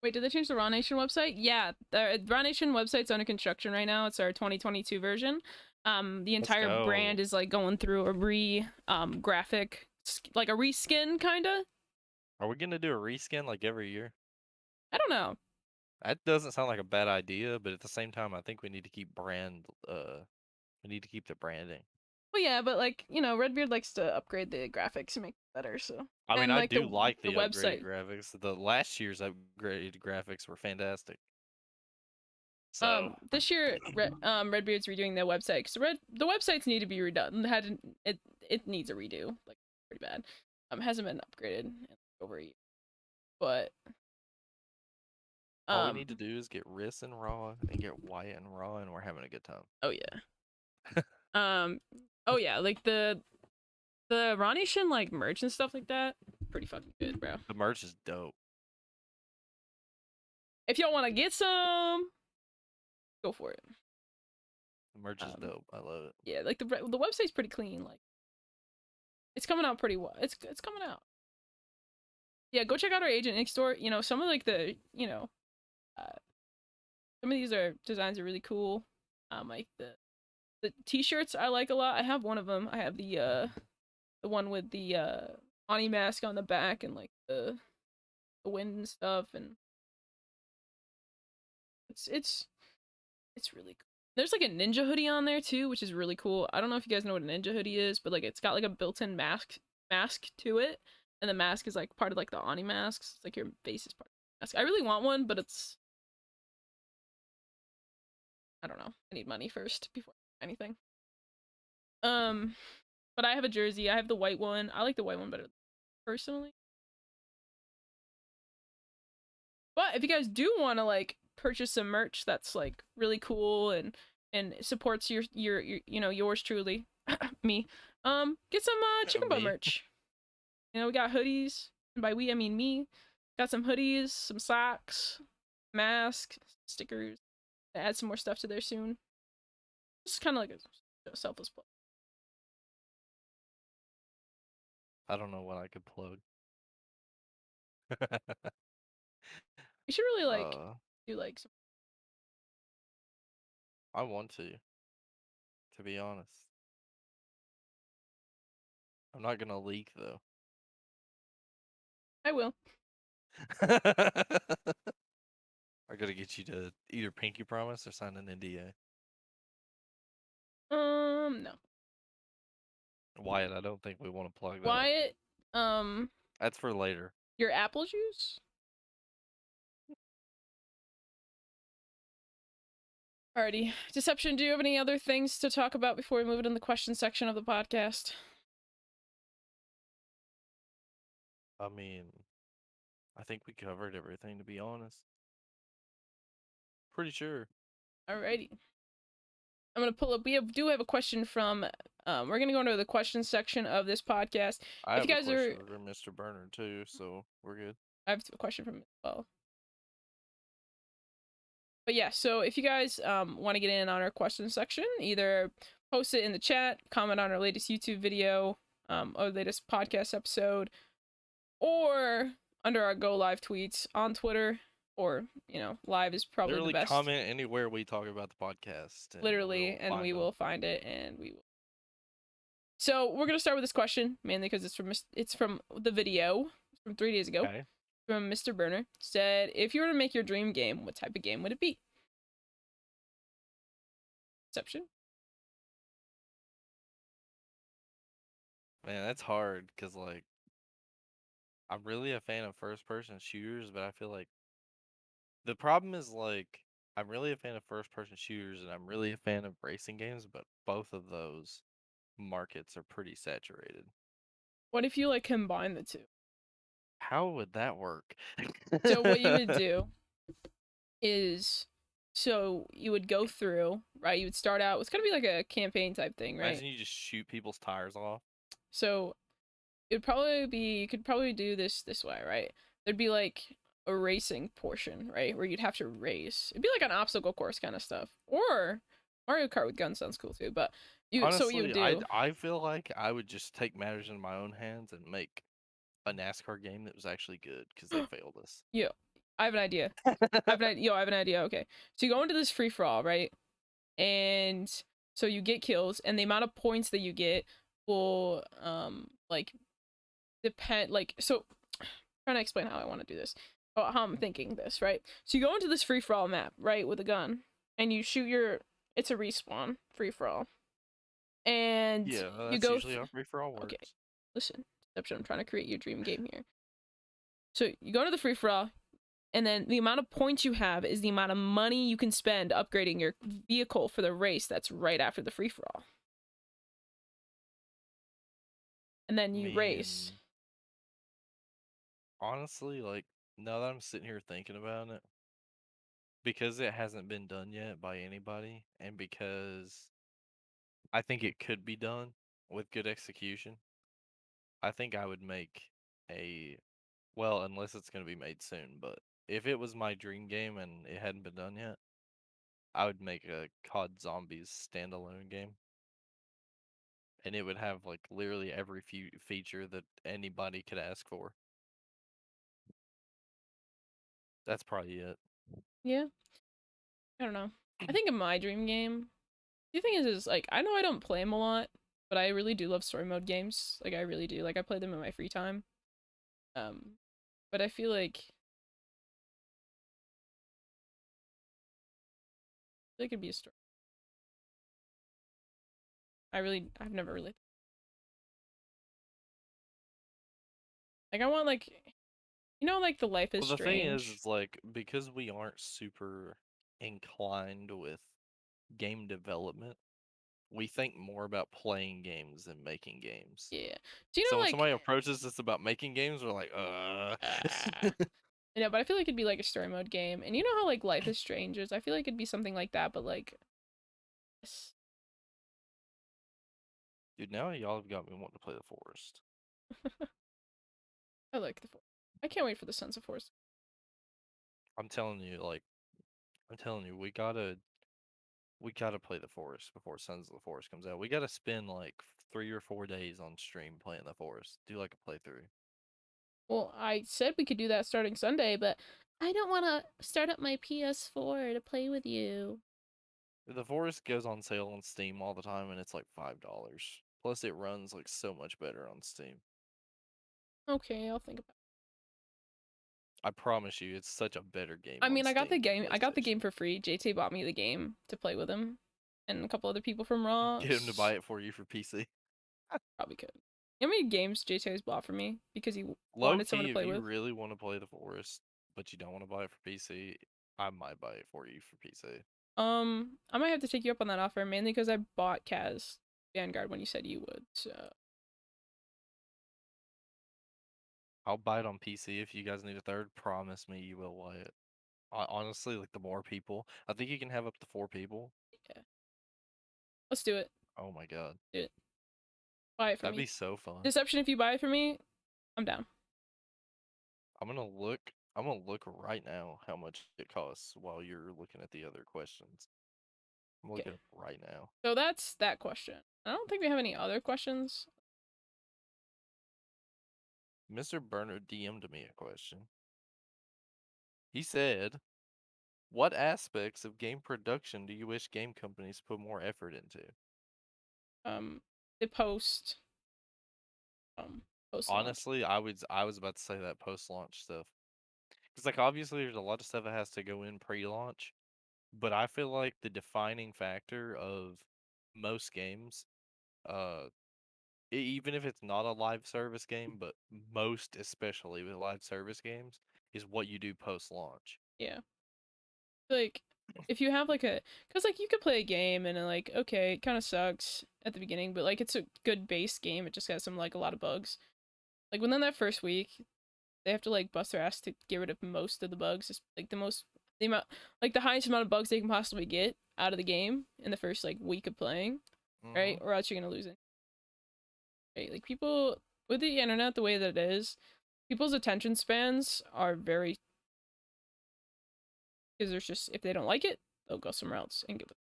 Wait, did they change the Raw Nation website? Yeah, the Raw Nation website's under construction right now. It's our 2022 version. The Let's entire brand go. is like going through a graphic, like a reskin kinda. Are we gonna do a reskin like every year? I don't know. That doesn't sound like a bad idea, but at the same time, I think we need to keep we need to keep the branding. Well, yeah, but like you know, Redbeard likes to upgrade the graphics and make it better. So I mean, and I like do like the the upgraded website. graphics. The last year's upgraded graphics were fantastic. So, This year, Redbeard's redoing their website because the websites need to be redone. It needs a redo, like pretty bad. Hasn't been upgraded in over a year, but all we need to um, do is get Riss and Raw and get Wyatt and Raw, and we're having a good time. oh yeah, um, oh yeah, like the Raw Nation like merch and stuff like that, pretty fucking good, bro. The merch is dope. If y'all want to get some, go for it. The merch is Um, dope. I love it. yeah, like the website's pretty clean. Like it's coming out pretty well. It's coming out. Yeah, go check out our Agent Ink store. You know, some of like the uh, some of these designs are really cool. Like the t-shirts I like a lot. I have one of them. I have the one with the Ani mask on the back and like the wind and stuff, and it's really cool. There's like a ninja hoodie on there too, which is really cool. I don't know if you guys know what a ninja hoodie is, but like it's got like a built-in mask to it, and the mask is like part of like the Ani masks. It's like your face is part of the mask. I really want one, but it's I don't know. I need money first before anything. Um, but I have a jersey. I have the white one. I like the white one better personally. But if you guys do want to like purchase some merch that's like really cool and supports your you know yours truly, me, get some chicken butt Me. merch. You know we got hoodies. And by we I mean me. Got some hoodies, some socks, mask, stickers. Add some more stuff to there soon. Just kind of like a selfless plug. I don't know what I could plug. You should really like uh, do like some I want to be honest. I'm not gonna leak though. I will. I gotta get you to either pinky promise or sign an NDA. No. Wyatt, I don't think we want to plug that. Wyatt, That's for later. your apple juice? Alrighty. Deception, do you have any other things to talk about before we move it in the question section of the podcast? I mean, I think we covered everything, to be honest. Pretty sure. Alrighty. I'm gonna pull up. We do have a question from. We're gonna go into the question section of this podcast. I If have you a guys question are, for Mr. Burner too, so we're good. I have a question from him as well. But yeah, so if you guys want to get in on our question section, either post it in the chat, comment on our latest YouTube video, or latest podcast episode, or under our go live tweets on Twitter, or live is probably Literally the best. comment anywhere we talk about the podcast. And Literally, we'll and we them. will find it, and we will. So we're gonna start with this question mainly because it's from the video from 3 days ago. Okay. From Mr. Burner. Said, if you were to make your dream game, what type of game would it be? Deception. Man, that's hard because like I'm really a fan of first person shooters, but I feel like the problem is like I'm really a fan of first person shooters and I'm really a fan of racing games, but both of those markets are pretty saturated. What if you like combine the two? How would that work? So what you would do is, so you would go through, right? You would start out, it's gonna be like a campaign type thing, right? Imagine you just shoot people's tires off. So it'd probably be, you could probably do this way, right? There'd be like a racing portion, right? Where you'd have to race. It'd be like an obstacle course kind of stuff. Or Mario Kart with guns sounds cool too, but Honestly, so what you would do, I feel like I would just take matters in my own hands and make a NASCAR game that was actually good because they failed us. yo, I have an idea. I have an idea. Okay. So you go into this free for all, right? And so you get kills, and the amount of points that you get will like depend, like, so trying to explain how I want to do this. Oh, how I'm thinking this, right? So you go into this free for all map, right, with a gun, and you shoot your, it's a respawn free for all. And Yeah, you that's go usually how free for all works. Okay. Listen, Deception, I'm trying to create your dream game here. So you go to the free for all, and then the amount of points you have is the amount of money you can spend upgrading your vehicle for the race that's right after the free for all. And then you race. Honestly, like, now that I'm sitting here thinking about it, because it hasn't been done yet by anybody, and because I think it could be done with good execution, I think I would make a, well, unless it's going to be made soon, but if it was my dream game and it hadn't been done yet, I would make a COD Zombies standalone game. And it would have like literally every feature that anybody could ask for. That's probably it. Yeah. I don't know. I think in my dream game, the thing is like, I know I don't play them a lot, but I really do love story mode games. Like, I really do. Like, I play them in my free time. But I feel like it could be a story. I've never really, like, I want, like, like the Life is Well, the thing is, Strange. it's like because we aren't super inclined with game development, we think more about playing games than making games. Yeah. Do you So know, when like, somebody approaches us about making games, we're like, I know, but I feel like it'd be like a story mode game. And you know how like Life is Strange is? I feel like it'd be something like that, but like, Dude, now y'all have got me wanting to play the forest. I like the forest. I can't wait for the Sons of Forest. I'm telling you, like, we gotta play the forest before Sons of the Forest comes out. We gotta spend like 3 or 4 days on stream playing the forest. Do like a playthrough. Well, I said we could do that starting Sunday, but I don't want to start up my PS4 to play with you. The forest goes on sale on Steam all the time, and it's like $5 Plus, it runs like so much better on Steam. Okay, I'll think about it. I promise you, it's such a better game I on mean, I got the Steam than game. I got the game PlayStation. for free. JT bought me the game to play with him, and a couple other people from Raw. Get him to buy it for you for PC. Probably could. You know how many games JT has bought for me because he Low wanted someone key, to if play you with? really want to play The Forest, but you don't want to buy it for PC, I might buy it for you for PC. I might have to take you up on that offer, mainly because I bought Kaz Vanguard when you said you would. So I'll buy it on PC if you guys need a third. Promise me you will buy it. Honestly, like the more people, I think you can have up to 4 people. yeah, let's do it. Oh my god, Do it. Buy it for that'd be me. so fun. Deception. If you buy it for me, I'm down. I'm gonna look. I'm gonna look right now how much it costs while you're looking at the other questions. I'm Okay. looking up right now. So that's that question. I don't think we have any other questions. Mr. Burner DM'd me a question. He said, "What aspects of game production do you wish game companies put more effort into?" The post. Um, Post launch. Honestly, I was about to say that post-launch stuff. Because like obviously there's a lot of stuff that has to go in pre-launch, but I feel like the defining factor of most games, uh, even if it's not a live service game, but most especially with live service games, is what you do post-launch. Yeah. Like, if you have like a, cause like you could play a game and like okay, it kind of sucks at the beginning, but like it's a good base game. It just has some like a lot of bugs. Like within that first week, they have to like bust their ass to get rid of most of the bugs. Just like the amount, like the highest amount of bugs they can possibly get out of the game in the first like week of playing, right? Mm-hmm. Or else you're gonna lose it. Right? Like people with the internet the way that it is, people's attention spans are very, because there's just if they don't like it, they'll go somewhere else and give it.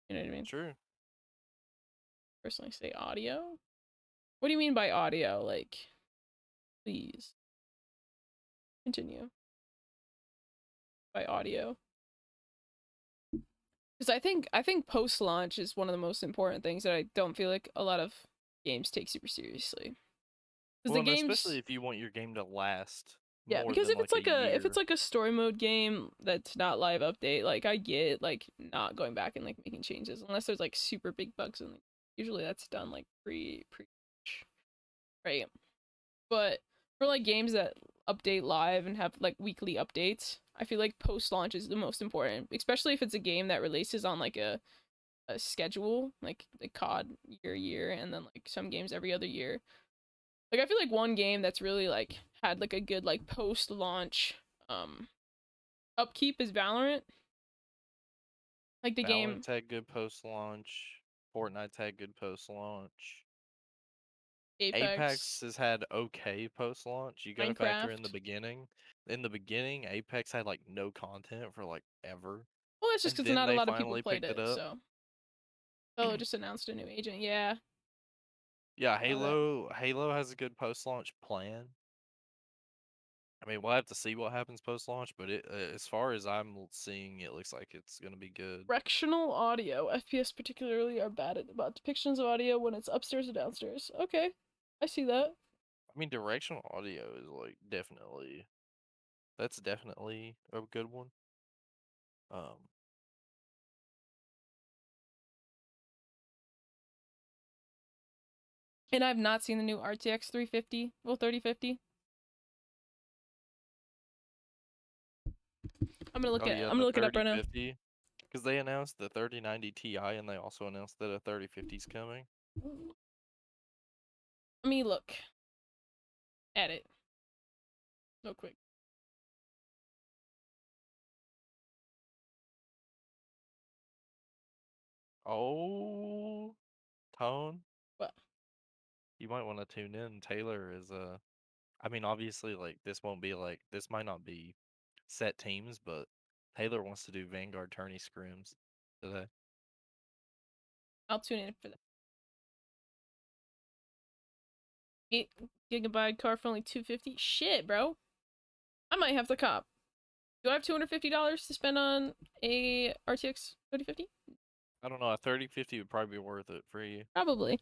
You know what I mean? True. Personally, say audio. What do you mean by audio? Like, please continue by audio. Because I think post launch is one of the most important things that I don't feel like a lot of games take super seriously. Because Well, the and especially games, if you want your game to last yeah, more because than if it's like a like a if it's year. like a story mode game that's not live update, like I get like not going back and like making changes unless there's like super big bugs and like, usually that's done like pre right. But for like games that update live and have like weekly updates, I feel like post launch is the most important, especially if it's a game that releases on like a schedule, like COD year year, and then like some games every other year. Like I feel like one game that's really like had like a good like post launch um upkeep is Valorant. Like the game Valorant's had good post launch. Fortnite's had good post launch. Apex Apex, has had okay post launch. You got to factor in the Minecraft. beginning. In the beginning, Apex had like no content for like ever. Well, that's just And because then not a they lot of people finally played picked it it. up. So, oh, just announced a new agent. Yeah, Yeah, saw that. Halo has a good post launch plan. I mean, we'll have to see what happens post launch, but as far as I'm seeing, it looks like it's gonna be good. Directional audio. FPS particularly are bad at about depictions of audio when it's upstairs or downstairs. Okay, I see that. I mean, directional audio is like definitely that's definitely a good one. Um, And I've not seen the new RTX 350, well 3050. oh yeah, I'm gonna the look it up right now. 3050, because they announced the 3090 Ti and they also announced that a 3050 is coming. Let me look at it real quick. Oh, Tone, Well, you might want to tune in. Taylor is I mean, obviously, like this won't be like this might not be set teams, but Taylor wants to do Vanguard tourney scrims today. I'll tune in for that. 8 GB card for only 250. Shit, bro. I might have to cop. Do I have $250 to spend on a RTX 3050? I don't know. A 3050 would probably be worth it for you. Probably.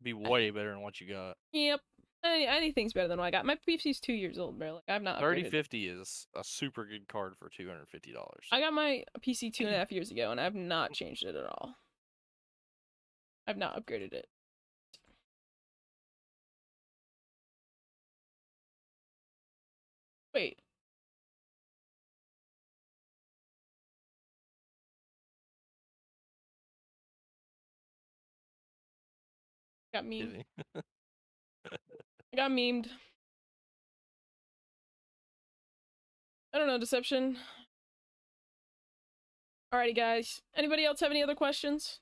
Be way better than what you got. Yep. Anything's better than what I got. My PC's 2 years old, bro. Like, I've not upgraded. 3050 is a super good card for $250. I got my PC 2.5 years ago, and I've not changed it at all. I've not upgraded it. Wait. Got memed. I got memed. I don't know, Deception. Alrighty, guys. Anybody else have any other questions?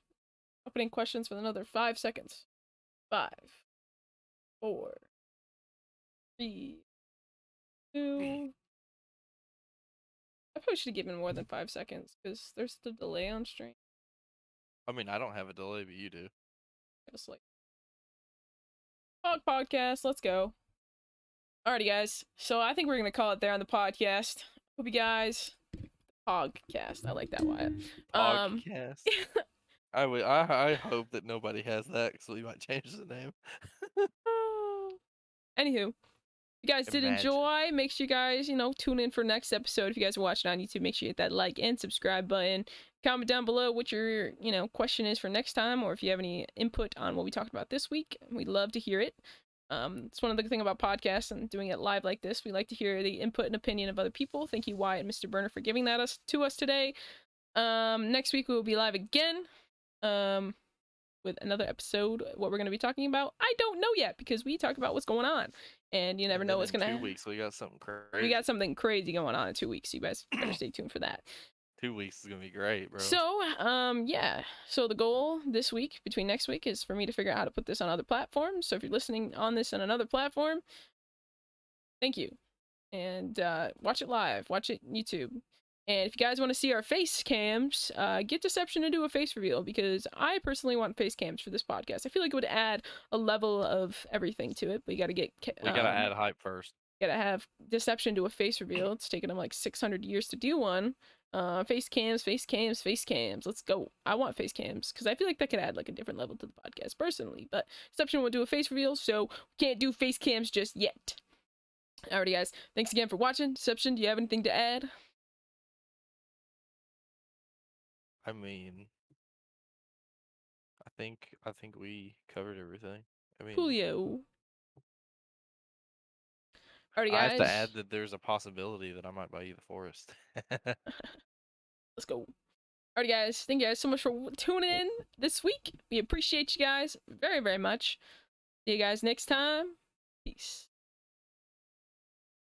Opening questions for another 5 seconds. 5, 4, 3, 2. I probably should have given more than 5 seconds because there's the delay on stream. I mean, I don't have a delay, but you do. Just like podcast. Let's go. Alrighty, guys. So I think we're gonna call it there on the podcast. Hope you guys. Podcast. I like that, Wyatt. Podcast. I hope that nobody has that, because we might change the name. Anywho, if you guys did Imagine. enjoy, make sure you guys, tune in for next episode. If you guys are watching on YouTube, make sure you hit that like and subscribe button. Comment down below what your, question is for next time, or if you have any input on what we talked about this week. We'd love to hear it. It's one of the good things about podcasts and doing it live like this. We like to hear the input and opinion of other people. Thank you, Wyatt and Mr. Burner, for giving that to us today. Next week we will be live again. With another episode. What we're going to be talking about, I don't know yet, because we talk about what's going on, and you never know what's going to happen. 2 weeks we got something crazy. We got something crazy going on in 2 weeks. You guys better stay tuned for that. 2 weeks is gonna be great, bro. So, yeah. So the goal this week, between next week, is for me to figure out how to put this on other platforms. So if you're listening on this on another platform, thank you. And watch it live. Watch it YouTube. And if you guys want to see our face cams, get Deception to do a face reveal, because I personally want face cams for this podcast. I feel like it would add a level of everything to it, but you got to get... we got to add hype first. Got to have Deception do a face reveal. It's taken him like 600 years to do one. Face cams, face cams, face cams. Let's go. I want face cams, because I feel like that could add like a different level to the podcast personally. But Deception will do a face reveal, so we can't do face cams just yet. Alrighty, guys. Thanks again for watching. Deception, do you have anything to add? I mean, I think we covered everything. I mean, Coolio. Alrighty, guys. I have to add that there's a possibility that I might buy you the forest. Let's go. Alrighty, guys. Thank you guys so much for tuning in this week. We appreciate you guys very, very much. See you guys next time. Peace.